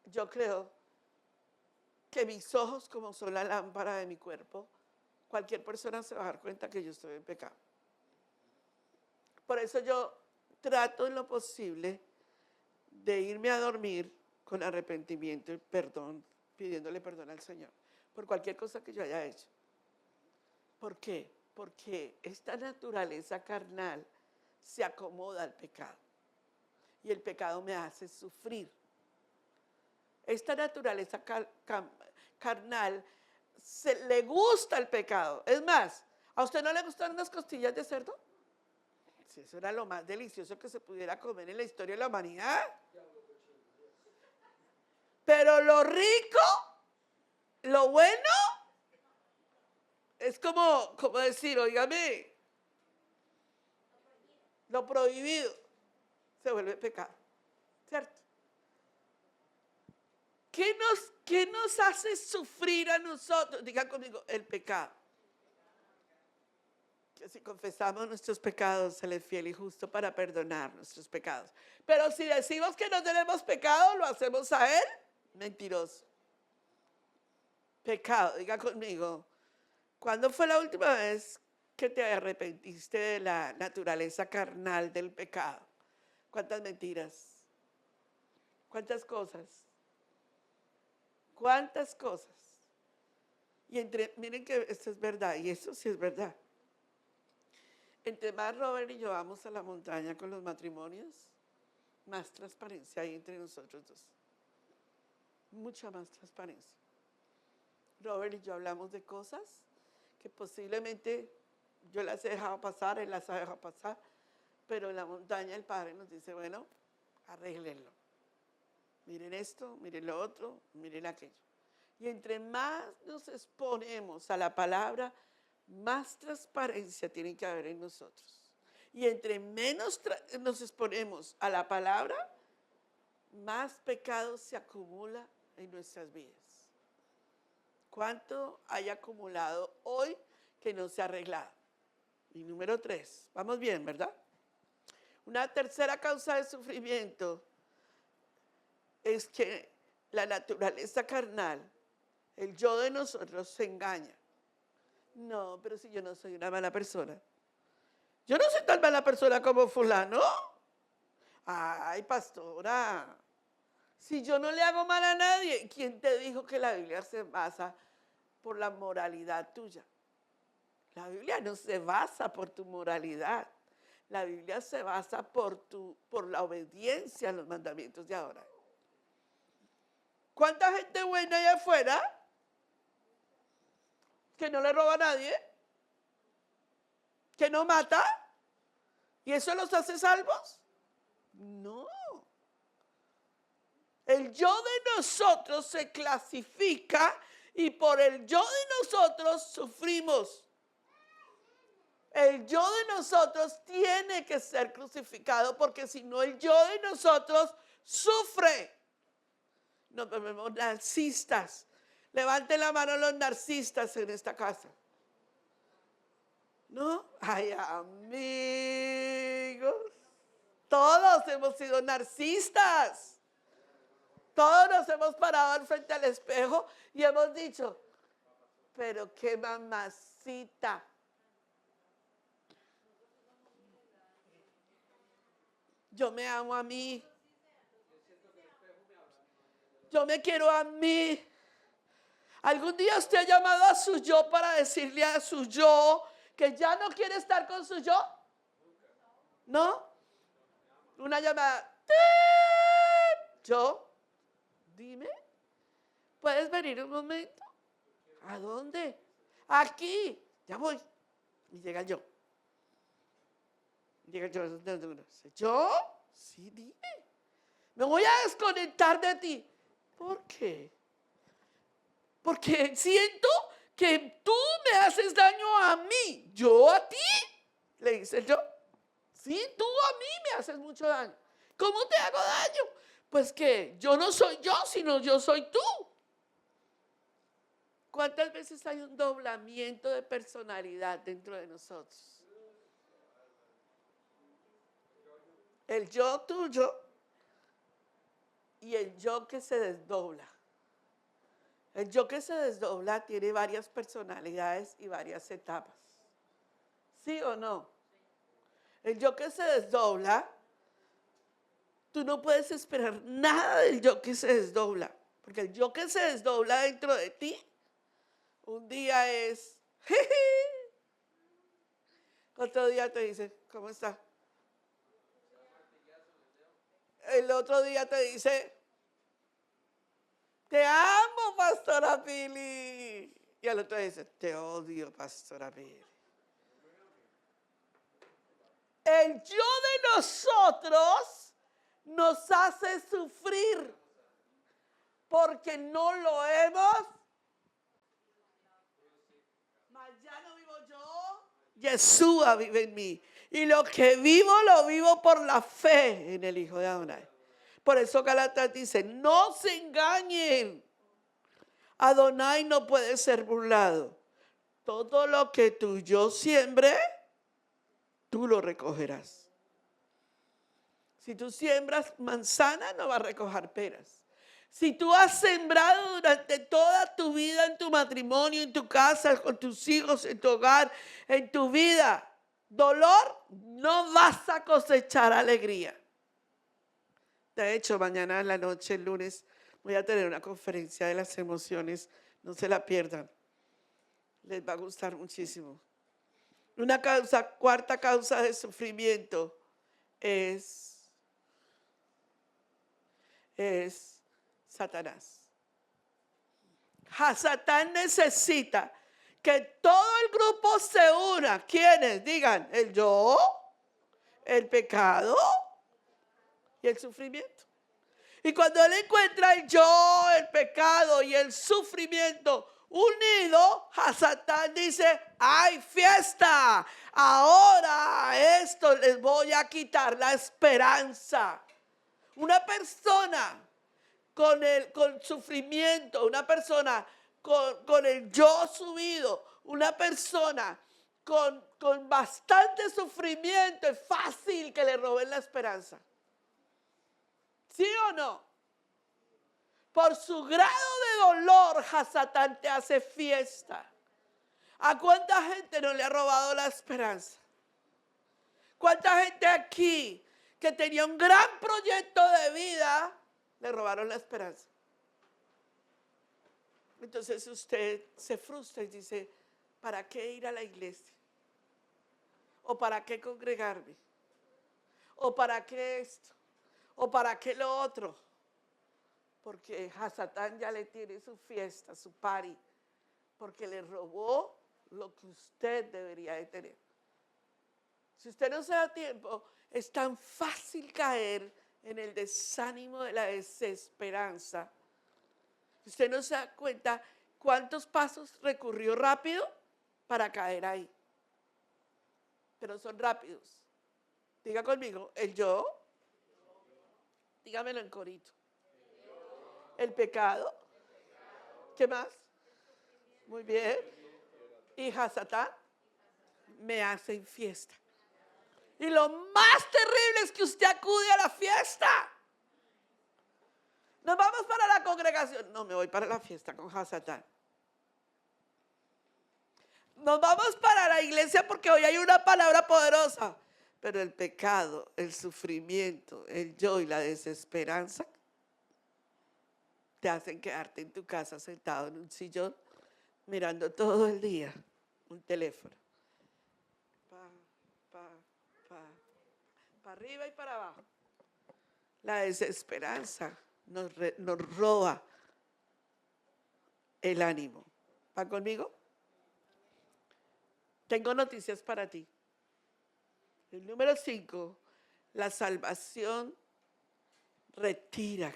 yo creo que mis ojos, como son la lámpara de mi cuerpo, cualquier persona se va a dar cuenta que yo estoy en pecado. Por eso yo trato en lo posible de irme a dormir con arrepentimiento y perdón, pidiéndole perdón al Señor por cualquier cosa que yo haya hecho. ¿Por qué? Porque esta naturaleza carnal se acomoda al pecado y el pecado me hace sufrir. Esta naturaleza carnal le gusta el pecado. Es más, ¿a usted no le gustan unas costillas de cerdo? Si eso era lo más delicioso que se pudiera comer en la historia de la humanidad. Pero lo rico, lo bueno, es como decir, óigame, lo prohibido se vuelve pecado, ¿cierto? ¿Qué nos hace sufrir a nosotros? Digan conmigo, el pecado. Que si confesamos nuestros pecados, Él es fiel y justo para perdonar nuestros pecados. Pero si decimos que no tenemos pecado, lo hacemos a Él, mentiroso. Pecado, diga conmigo, ¿cuándo fue la última vez que te arrepentiste de la naturaleza carnal del pecado? ¿Cuántas mentiras? ¿Cuántas cosas? ¿Cuántas cosas? Y miren que esto es verdad, y eso sí es verdad. Entre más Robert y yo vamos a la montaña con los matrimonios, más transparencia hay entre nosotros dos. Mucha más transparencia. Robert y yo hablamos de cosas que posiblemente yo las he dejado pasar, él las ha dejado pasar, pero en la montaña el Padre nos dice, bueno, arréglenlo. Miren esto, miren lo otro, miren aquello. Y entre más nos exponemos a la palabra, más transparencia tiene que haber en nosotros. Y entre menos nos exponemos a la palabra, más pecado se acumula en nuestras vidas. ¿Cuánto hay acumulado hoy que no se ha arreglado? Y número 3, vamos bien, ¿verdad? Una tercera causa de sufrimiento es que la naturaleza carnal, el yo de nosotros, se engaña. No, pero si yo no soy una mala persona. Yo no soy tan mala persona como fulano. Ay, pastora, si yo no le hago mal a nadie, ¿quién te dijo que la Biblia se basa por la moralidad tuya? La Biblia no se basa por tu moralidad. La Biblia se basa por la obediencia a los mandamientos de ahora. ¿Cuánta gente buena hay afuera que no le roba a nadie? ¿Que no mata? ¿Y eso los hace salvos? No. El yo de nosotros se clasifica y por el yo de nosotros sufrimos. El yo de nosotros tiene que ser crucificado porque si no el yo de nosotros sufre. Nos vemos narcistas. Levanten la mano los narcistas en esta casa. ¿No? Ay, a mí. Todos hemos sido narcisistas. Todos nos hemos parado al frente al espejo y hemos dicho, pero qué mamacita. Yo me amo a mí. Yo me quiero a mí. ¿Algún día usted ha llamado a su yo para decirle a su yo que ya no quiere estar con su yo? ¿No? Una llamada. Yo, dime, ¿puedes venir un momento? ¿A dónde? Aquí. Ya voy. Y llega yo. Llega yo. ¿Yo? Sí, dime. Me voy a desconectar de ti. ¿Por qué? Porque siento que tú me haces daño a mí. ¿Yo a ti? Le dice yo. Sí, tú a mí me haces mucho daño. ¿Cómo te hago daño? Pues que yo no soy yo, sino yo soy tú. ¿Cuántas veces hay un doblamiento de personalidad dentro de nosotros? El yo tuyo y el yo que se desdobla. El yo que se desdobla tiene varias personalidades y varias etapas. ¿Sí o no? El yo que se desdobla, tú no puedes esperar nada del yo que se desdobla. Porque el yo que se desdobla dentro de ti, un día es, otro día te dice, ¿cómo está? El otro día te dice, te amo, Pastora Pili. Y al otro día dice, te odio, Pastora Pili. El yo de nosotros nos hace sufrir porque no lo hemos. Mas ya no vivo yo, Yeshua vive en mí. Y lo que vivo, lo vivo por la fe en el Hijo de Adonai. Por eso Gálatas dice, no se engañen. Adonai no puede ser burlado. Todo lo que tu yo siembre, tú lo recogerás. Si tú siembras manzana, no vas a recoger peras. Si tú has sembrado durante toda tu vida en tu matrimonio, en tu casa, con tus hijos, en tu hogar, en tu vida, dolor, no vas a cosechar alegría. De hecho, mañana en la noche, el lunes, voy a tener una conferencia de las emociones. No se la pierdan. Les va a gustar muchísimo. Cuarta causa de sufrimiento es Satanás. Satán necesita que todo el grupo se una. ¿Quiénes? Digan, el yo, el pecado y el sufrimiento. Y cuando él encuentra el yo, el pecado y el sufrimiento unido, Satán dice, ¡ay, fiesta! Ahora esto les voy a quitar la esperanza. Una persona con sufrimiento, una persona con el yo subido, una persona con bastante sufrimiento, es fácil que le roben la esperanza. ¿Sí o no? Por su grado de dolor, Satán te hace fiesta. ¿A cuánta gente no le ha robado la esperanza? ¿Cuánta gente aquí que tenía un gran proyecto de vida, le robaron la esperanza? Entonces usted se frustra y dice, ¿para qué ir a la iglesia? ¿O para qué congregarme? ¿O para qué esto? ¿O para qué lo otro? Porque a Satán ya le tiene su fiesta, su party, porque le robó lo que usted debería de tener. Si usted no se da tiempo, es tan fácil caer en el desánimo de la desesperanza. Usted no se da cuenta cuántos pasos recurrió rápido para caer ahí. Pero son rápidos. Diga conmigo, el yo. Dígamelo en corito. El pecado. ¿Qué más? Muy bien. Y Satán me hacen fiesta. Y lo más terrible es que usted acude a la fiesta. Nos vamos para la congregación. No, me voy para la fiesta con Hasatán. Nos vamos para la iglesia porque hoy hay una palabra poderosa. Pero el pecado, el sufrimiento, el yo y la desesperanza te hacen quedarte en tu casa sentado en un sillón mirando todo el día un teléfono. Para arriba y para abajo. La desesperanza nos roba el ánimo. ¿Va conmigo? Tengo noticias para ti. El número 5, la salvación retira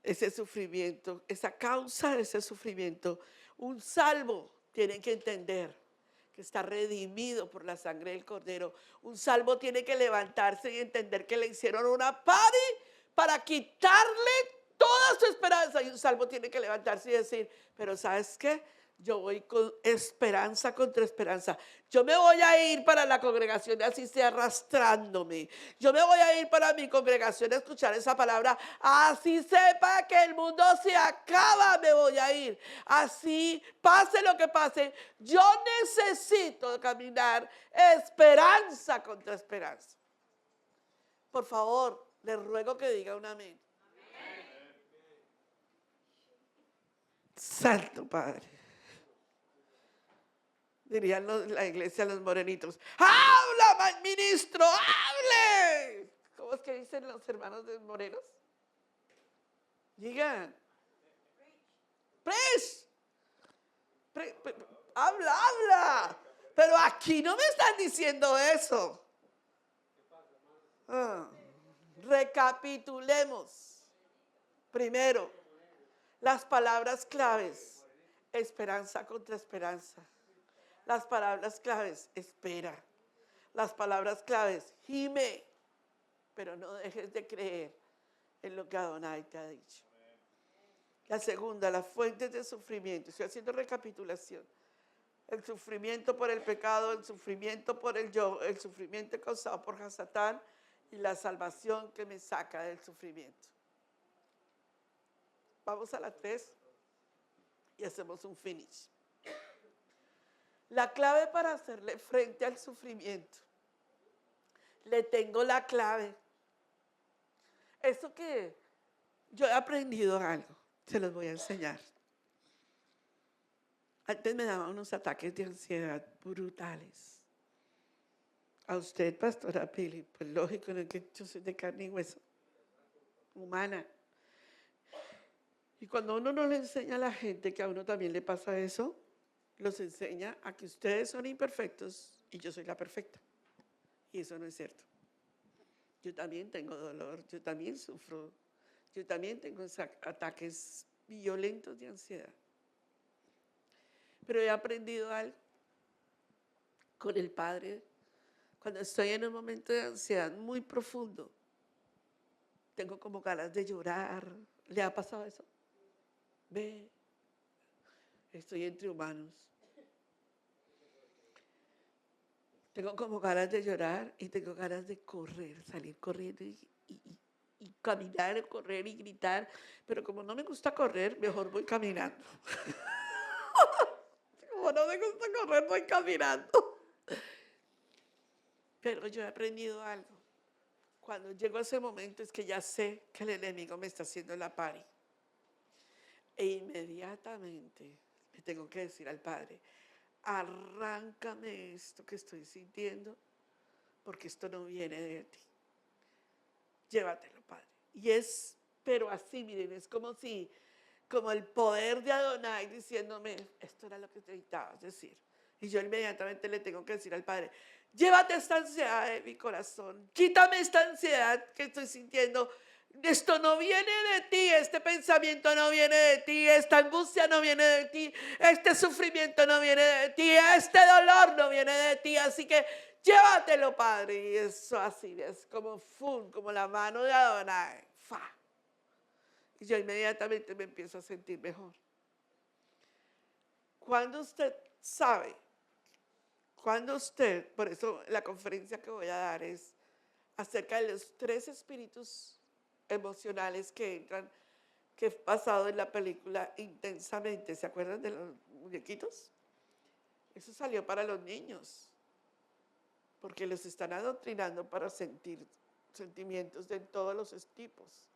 ese sufrimiento, esa causa de ese sufrimiento. Un salvo tiene que entender que está redimido por la sangre del Cordero. Un salvo tiene que levantarse y entender que le hicieron una party para quitarle toda su esperanza. Y un salvo tiene que levantarse y decir, pero ¿sabes qué? Yo voy con esperanza contra esperanza. Yo me voy a ir para la congregación, así sea arrastrándome. Yo me voy a ir para mi congregación a escuchar esa palabra. Así sepa que el mundo se acaba, me voy a ir. Así pase lo que pase. Yo necesito caminar esperanza contra esperanza. Por favor, les ruego que diga un amén. Santo Padre. Dirían la iglesia los morenitos. ¡Habla, ministro! ¡Hable! ¿Cómo es que dicen los hermanos de morenos? Digan. Preach. Habla. Pero aquí no me están diciendo eso. Recapitulemos. Primero, las palabras claves. Esperanza contra esperanza. Las palabras claves, espera. Las palabras claves, gime. Pero no dejes de creer en lo que Adonai te ha dicho. La segunda, las fuentes de sufrimiento. Estoy haciendo recapitulación. El sufrimiento por el pecado, el sufrimiento por el yo, el sufrimiento causado por Hasatán y la salvación que me saca del sufrimiento. Vamos a la 3 y hacemos un finish. La clave para hacerle frente al sufrimiento. Le tengo la clave. Eso que yo he aprendido algo, se los voy a enseñar. Antes me daban unos ataques de ansiedad brutales. A usted, pastora Pili, pues lógico, en el que yo soy de carne y hueso, humana. Y cuando uno no le enseña a la gente que a uno también le pasa eso, los enseña a que ustedes son imperfectos y yo soy la perfecta. Y eso no es cierto. Yo también tengo dolor, yo también sufro, yo también tengo ataques violentos de ansiedad. Pero he aprendido algo con el Padre. Cuando estoy en un momento de ansiedad muy profundo, tengo como ganas de llorar. ¿Le ha pasado eso? Ve, estoy entre humanos. Tengo como ganas de llorar y tengo ganas de correr, salir corriendo y caminar, correr y gritar. Pero como no me gusta correr, mejor voy caminando. Como no me gusta correr, voy caminando. Pero yo he aprendido algo. Cuando llego a ese momento es que ya sé que el enemigo me está haciendo la pari. E inmediatamente le tengo que decir al Padre, arráncame esto que estoy sintiendo, porque esto no viene de ti. Llévatelo, Padre. Y es, pero así, miren, es como el poder de Adonai diciéndome, esto era lo que necesitabas decir. Y yo inmediatamente le tengo que decir al Padre, llévate esta ansiedad de mi corazón, quítame esta ansiedad que estoy sintiendo. Esto no viene de ti, este pensamiento no viene de ti, esta angustia no viene de ti, este sufrimiento no viene de ti, este dolor no viene de ti, así que llévatelo, Padre. Y eso así es como la mano de Adonai. ¡Fa! Y yo inmediatamente me empiezo a sentir mejor. Cuando usted sabe Cuando usted, por eso la conferencia que voy a dar es acerca de los 3 espíritus emocionales que entran, que es basado en la película Intensamente. ¿Se acuerdan de los muñequitos? Eso salió para los niños, porque los están adoctrinando para sentir sentimientos de todos los tipos.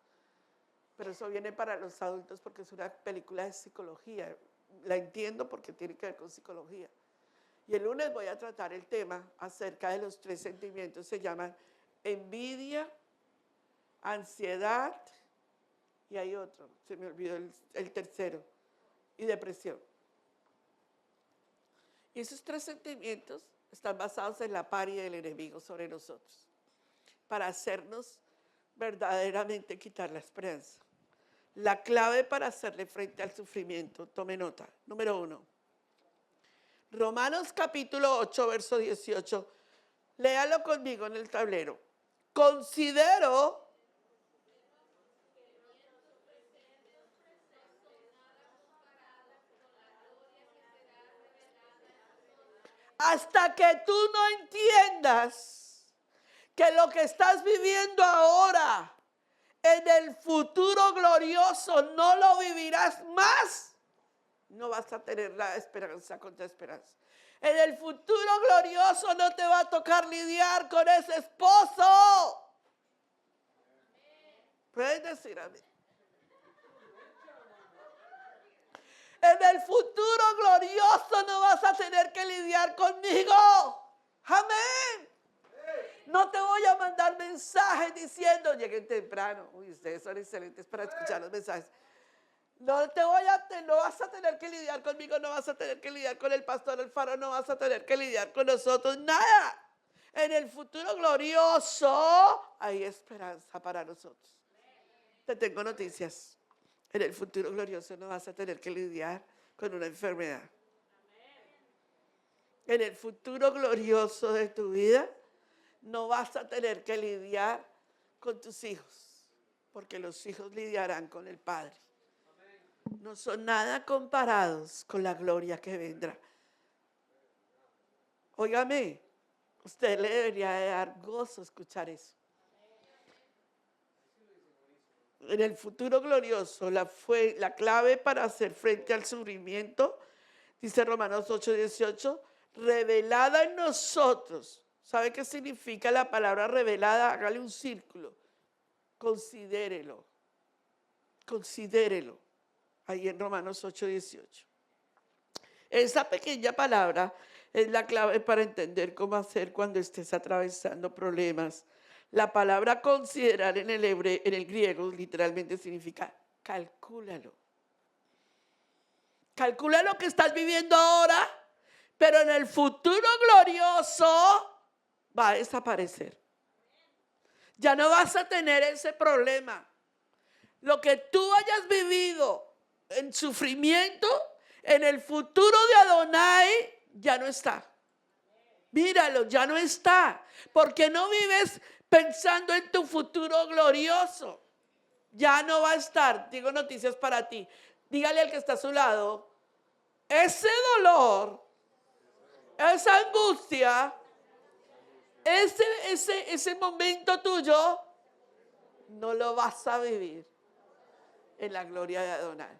Pero eso viene para los adultos porque es una película de psicología. La entiendo porque tiene que ver con psicología. Y el lunes voy a tratar el tema acerca de los 3 sentimientos. Se llaman envidia, ansiedad y hay otro, se me olvidó el tercero, y depresión. Y esos 3 sentimientos están basados en la paria del enemigo sobre nosotros, para hacernos verdaderamente quitar la esperanza. La clave para hacerle frente al sufrimiento, tome nota, número 1. Romanos capítulo 8, verso 18. Léalo conmigo en el tablero. Considero hasta que tú no entiendas que lo que estás viviendo ahora, en el futuro glorioso, no lo vivirás más, no vas a tener la esperanza contra esperanza. En el futuro glorioso no te va a tocar lidiar con ese esposo. ¿Pueden decir amén? En el futuro glorioso no vas a tener que lidiar conmigo. Amén. No te voy a mandar mensajes diciendo lleguen temprano. Uy, ustedes son excelentes para escuchar los mensajes. No vas a tener que lidiar conmigo, no vas a tener que lidiar con el pastor Alfaro, no vas a tener que lidiar con nosotros, nada. En el futuro glorioso hay esperanza para nosotros. Te tengo noticias. En el futuro glorioso no vas a tener que lidiar con una enfermedad. En el futuro glorioso de tu vida no vas a tener que lidiar con tus hijos, porque los hijos lidiarán con el Padre. No son nada comparados con la gloria que vendrá. Óigame, usted le debería de dar gozo escuchar eso. En el futuro glorioso, la clave para hacer frente al sufrimiento, dice Romanos 8:18, revelada en nosotros. ¿Sabe qué significa la palabra revelada? Hágale un círculo. Considérelo. Considérelo. Ahí en Romanos 8:18. Esa pequeña palabra es la clave para entender cómo hacer cuando estés atravesando problemas. La palabra considerar en el griego literalmente significa calcúlalo. Calcula lo que estás viviendo ahora, pero en el futuro glorioso va a desaparecer. Ya no vas a tener ese problema. Lo que tú hayas vivido en sufrimiento, en el futuro de Adonai ya no está. Míralo, ya no está. Porque no vives pensando en tu futuro glorioso. Ya no va a estar. Digo noticias para ti. Dígale al que está a su lado, ese dolor, esa angustia, ese momento tuyo, no lo vas a vivir en la gloria de Adonai.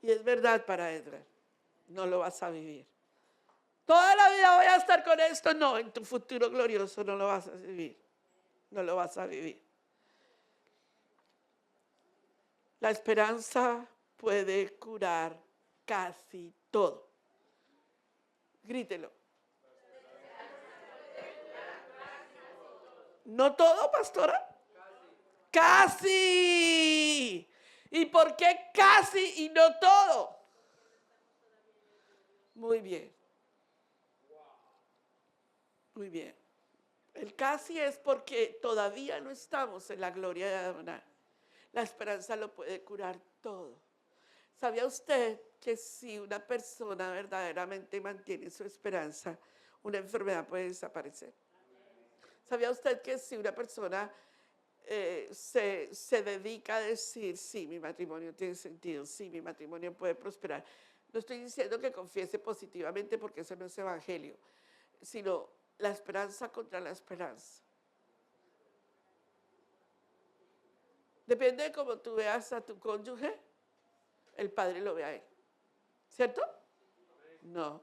Y es verdad para Edgar, no lo vas a vivir. Toda la vida voy a estar con esto. No, en tu futuro glorioso no lo vas a vivir. No lo vas a vivir. La esperanza puede curar casi todo. Grítelo. ¿No todo, pastora? Casi. ¿Y por qué casi y no todo? Muy bien. Muy bien. El casi es porque todavía no estamos en la gloria de Adonai. La esperanza lo puede curar todo. ¿Sabía usted que si una persona verdaderamente mantiene su esperanza, una enfermedad puede desaparecer? ¿Sabía usted que si una persona se dedica a decir, sí, mi matrimonio tiene sentido, sí, mi matrimonio puede prosperar, No estoy diciendo que confiese positivamente porque eso no es evangelio, sino la esperanza contra la esperanza. Depende de cómo tú veas a tu cónyuge, el padre lo ve a él. ¿Cierto? No.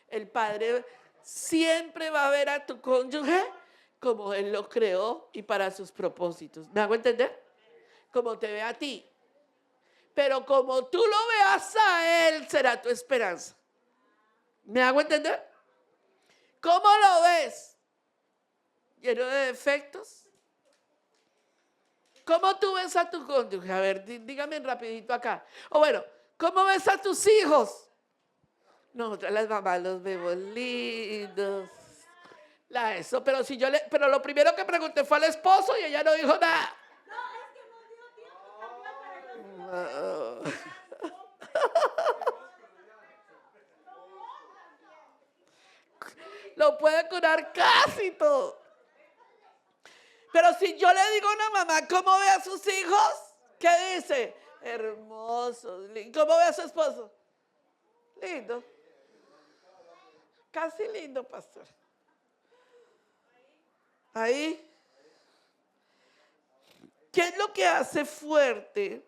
El padre siempre va a ver a tu cónyuge como él lo creó y para sus propósitos. ¿Me hago entender? Como te ve a ti. Pero como tú lo veas a él, será tu esperanza. ¿Me hago entender? ¿Cómo lo ves? ¿Lleno de defectos? ¿Cómo tú ves a tu cónyuge? A ver, dígame rapidito acá. O bueno, ¿cómo ves a tus hijos? Nosotras las mamás los vemos lindos. Pero lo primero que pregunté fue al esposo y ella no dijo nada. No. Lo puede curar casi todo. Pero si yo le digo a una mamá, ¿cómo ve a sus hijos? ¿Qué dice? Hermosos. ¿Cómo ve a su esposo? Lindo. Casi lindo, pastor. Ahí. ¿Qué es lo que hace fuerte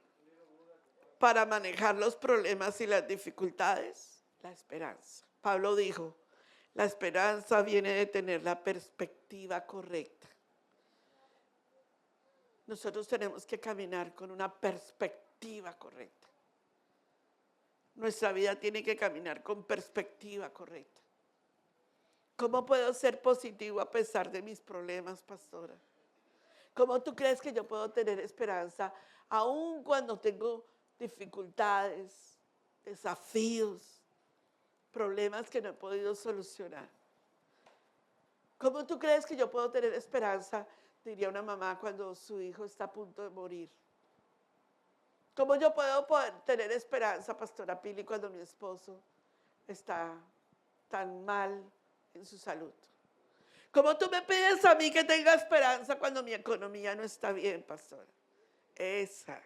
para manejar los problemas y las dificultades? La esperanza. Pablo dijo, la esperanza viene de tener la perspectiva correcta. Nosotros tenemos que caminar con una perspectiva correcta. Nuestra vida tiene que caminar con perspectiva correcta. ¿Cómo puedo ser positivo a pesar de mis problemas, pastora? ¿Cómo tú crees que yo puedo tener esperanza aun cuando tengo dificultades, desafíos, problemas que no he podido solucionar? ¿Cómo tú crees que yo puedo tener esperanza? Diría una mamá cuando su hijo está a punto de morir. ¿Cómo yo puedo tener esperanza, pastora Pili, cuando mi esposo está tan mal en su salud? ¿Cómo tú me pides a mí que tenga esperanza cuando mi economía no está bien, pastora? Ese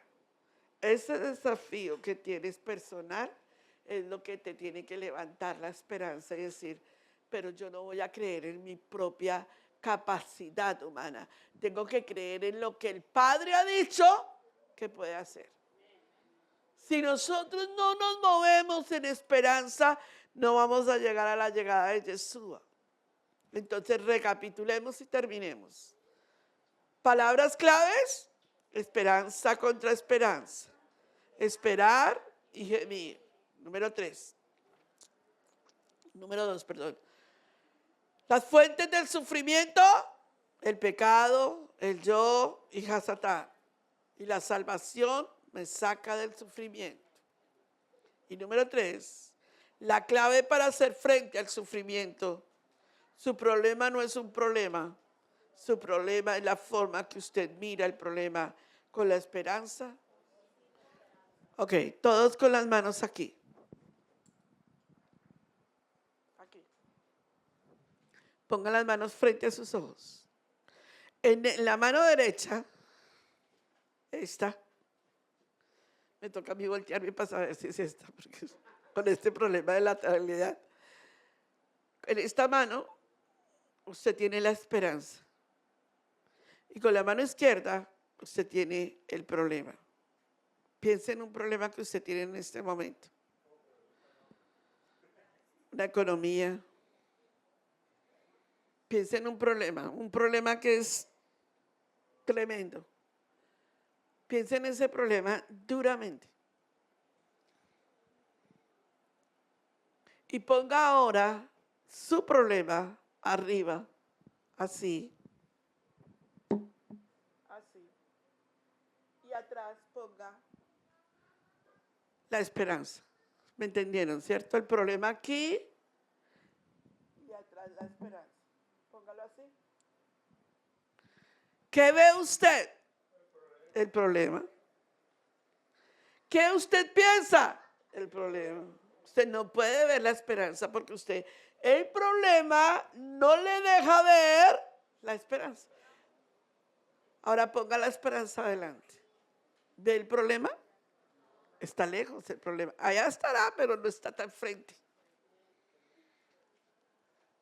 desafío que tienes personal es lo que te tiene que levantar la esperanza y decir, pero yo no voy a creer en mi propia capacidad humana. Tengo que creer en lo que el Padre ha dicho que puede hacer. Si nosotros no nos movemos en esperanza, no vamos a llegar a la llegada de Yeshua. Entonces recapitulemos y terminemos. Palabras claves: esperanza contra esperanza, esperar y gemir. Número 2, perdón. Las fuentes del sufrimiento: el pecado, el yo y Hasatán. Y la salvación me saca del sufrimiento. Y número 3, la clave para hacer frente al sufrimiento. Su problema no es un problema. Su problema es la forma que usted mira el problema, con la esperanza. Ok, todos con las manos aquí. Pongan las manos frente a sus ojos. En la mano derecha, esta. Me toca a mí voltearme para saber si es esta, porque con este problema de lateralidad. En esta mano, usted tiene la esperanza. Y con la mano izquierda, usted tiene el problema. Piense en un problema que usted tiene en este momento. Una economía. Piense en un problema que es tremendo. Piense en ese problema duramente. Y ponga ahora su problema arriba, así. Así. Y atrás ponga la esperanza. ¿Me entendieron, cierto? El problema aquí y atrás la esperanza. Póngalo así. ¿Qué ve usted? El problema. ¿Qué usted piensa? El problema. Usted no puede ver la esperanza porque el problema no le deja ver la esperanza. Ahora ponga la esperanza adelante. ¿Ve el problema? Está lejos el problema. Allá estará, pero no está tan frente.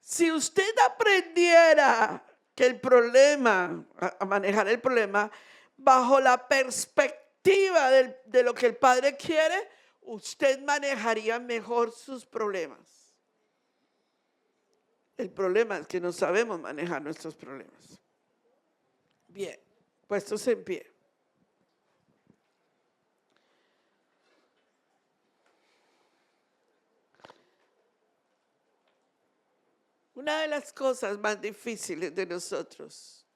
Si usted aprendiera que el problema, a manejar el problema bajo la perspectiva de lo que el Padre quiere, usted manejaría mejor sus problemas. El problema es que no sabemos manejar nuestros problemas. Bien, puestos en pie. Una de las cosas más difíciles de nosotros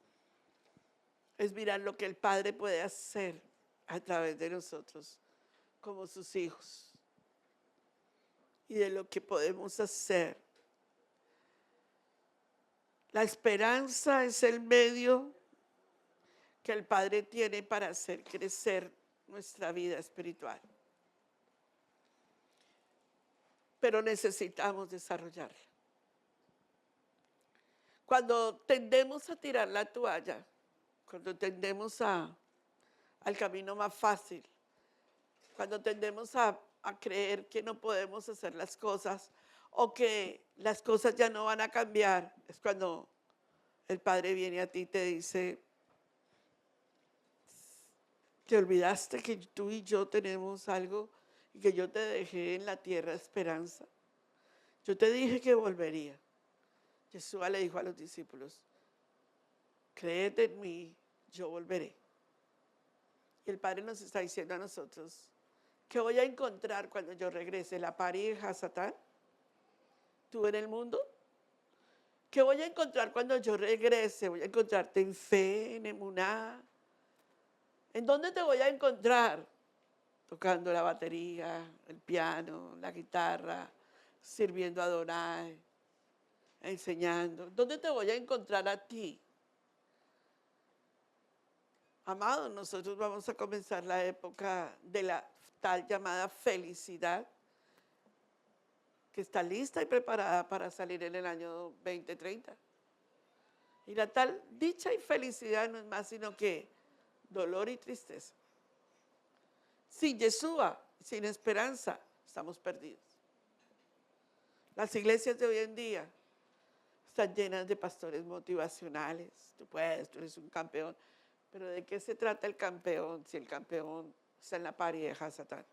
es mirar lo que el Padre puede hacer a través de nosotros como sus hijos y de lo que podemos hacer. La esperanza es el medio que el Padre tiene para hacer crecer nuestra vida espiritual. Pero necesitamos desarrollarla. Cuando tendemos a tirar la toalla, cuando tendemos al camino más fácil, cuando tendemos a creer que no podemos hacer las cosas o que las cosas ya no van a cambiar, es cuando el Padre viene a ti y te dice: ¿te olvidaste que tú y yo tenemos algo y que yo te dejé en la tierra esperanza? Yo te dije que volvería. Jesús le dijo a los discípulos: créete en mí, yo volveré. Y el Padre nos está diciendo a nosotros: ¿qué voy a encontrar cuando yo regrese? ¿La pareja, Satán? ¿Tú en el mundo? ¿Qué voy a encontrar cuando yo regrese? ¿Voy a encontrarte en fe, en emuná? ¿En dónde te voy a encontrar? Tocando la batería, el piano, la guitarra, sirviendo a Adonai, enseñando. ¿Dónde te voy a encontrar a ti? Amados, nosotros vamos a comenzar la época de la tal llamada felicidad, que está lista y preparada para salir en el año 2030. Y la tal dicha y felicidad no es más sino que dolor y tristeza. Sin Yeshua, sin esperanza, estamos perdidos. Las iglesias de hoy en día están llenas de pastores motivacionales. Tú puedes, tú eres un campeón. Pero ¿de qué se trata el campeón si el campeón está en la pareja, Satán?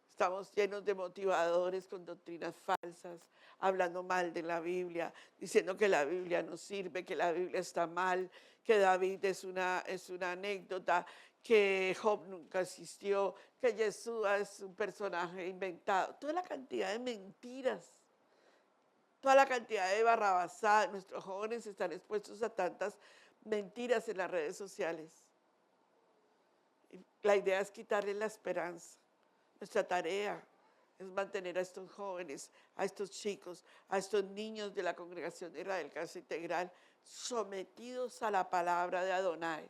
Estamos llenos de motivadores con doctrinas falsas, hablando mal de la Biblia, diciendo que la Biblia no sirve, que la Biblia está mal, que David es una anécdota, que Job nunca existió, que Jesús es un personaje inventado. Toda la cantidad de mentiras, toda la cantidad de barrabasadas. Nuestros jóvenes están expuestos a tantas mentiras en las redes sociales. La idea es quitarles la esperanza. Nuestra tarea es mantener a estos jóvenes, a estos chicos, a estos niños de la Congregación de Israel Casa Integral sometidos a la palabra de Adonai.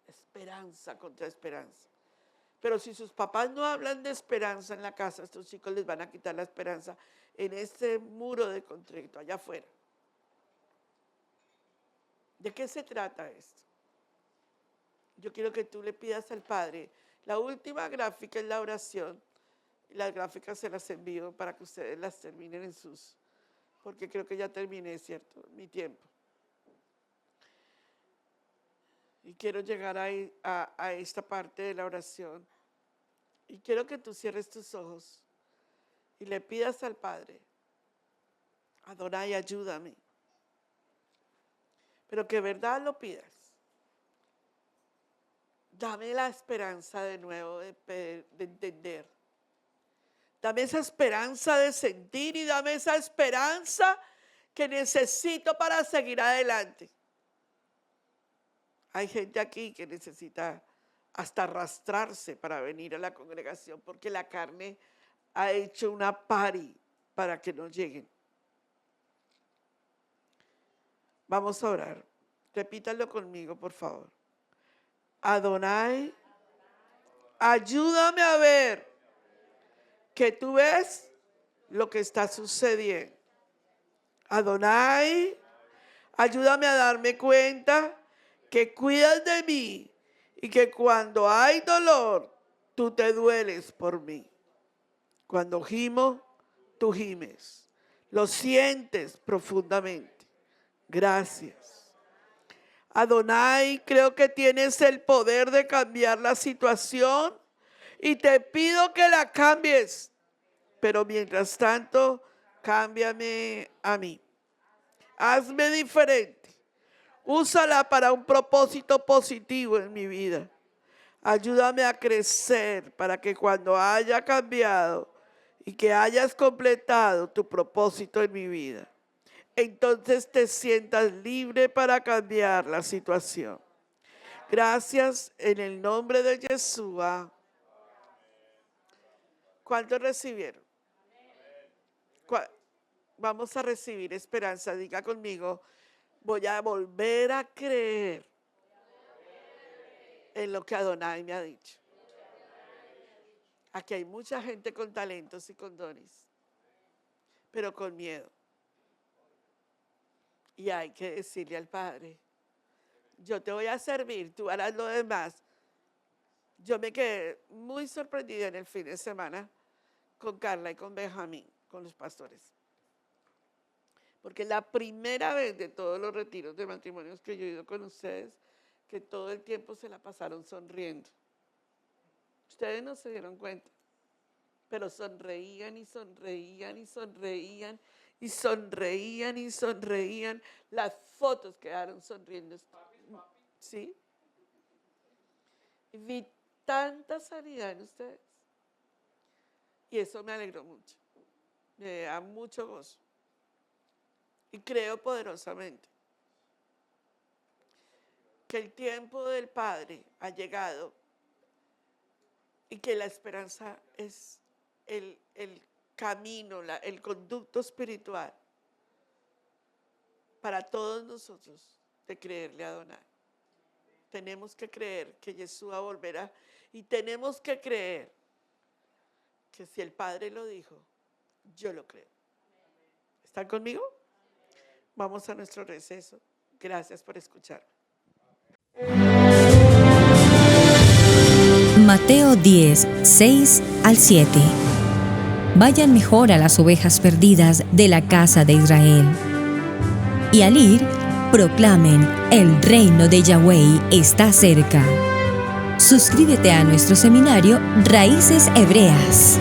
Esperanza contra esperanza. Pero si sus papás no hablan de esperanza en la casa, estos chicos les van a quitar la esperanza en este muro de concreto allá afuera. ¿De qué se trata esto? Yo quiero que tú le pidas al Padre. La última gráfica es la oración. Las gráficas se las envío para que ustedes las terminen en sus... Porque creo que ya terminé, ¿cierto? Mi tiempo. Y quiero llegar a esta parte de la oración. Y quiero que tú cierres tus ojos y le pidas al Padre: Adonai, ayúdame. Pero que verdad lo pidas. Dame la esperanza de nuevo de entender. Dame esa esperanza de sentir y dame esa esperanza que necesito para seguir adelante. Hay gente aquí que necesita hasta arrastrarse para venir a la congregación porque la carne ha hecho una pari para que no lleguen. Vamos a orar. Repítalo conmigo, por favor. Adonai, ayúdame a ver que tú ves lo que está sucediendo. Adonai, ayúdame a darme cuenta que cuidas de mí y que cuando hay dolor, tú te dueles por mí. Cuando gimo, tú gimes. Lo sientes profundamente. Gracias. Adonai, creo que tienes el poder de cambiar la situación y te pido que la cambies. Pero mientras tanto, cámbiame a mí. Hazme diferente. Úsala para un propósito positivo en mi vida. Ayúdame a crecer para que cuando haya cambiado y que hayas completado tu propósito en mi vida, entonces te sientas libre para cambiar la situación. Gracias en el nombre de Yeshua. ¿Cuántos recibieron? Vamos a recibir esperanza. Diga conmigo, voy a volver a creer en lo que Adonai me ha dicho. Aquí hay mucha gente con talentos y con dones, pero con miedo. Y hay que decirle al Padre, yo te voy a servir, tú harás lo demás. Yo me quedé muy sorprendida en el fin de semana con Carla y con Benjamín, con los pastores. Porque la primera vez de todos los retiros de matrimonios que yo he ido con ustedes, que todo el tiempo se la pasaron sonriendo. Ustedes no se dieron cuenta, pero sonreían y sonreían y sonreían y sonreían y sonreían. Las fotos quedaron sonriendo. ¿Sí? Y vi tanta sanidad en ustedes. Y eso me alegró mucho. Me da mucho gozo. Y creo poderosamente que el tiempo del Padre ha llegado y que la esperanza es el camino, el conducto espiritual para todos nosotros de creerle a Adonai. Tenemos que creer que Yeshua volverá y tenemos que creer que si el Padre lo dijo, yo lo creo. ¿Están conmigo? Vamos a nuestro receso. Gracias por escuchar. Mateo 10, 6 al 7. Vayan mejor a las ovejas perdidas de la casa de Israel. Y al ir, proclamen, el reino de Yahweh está cerca. Suscríbete a nuestro seminario Raíces Hebreas.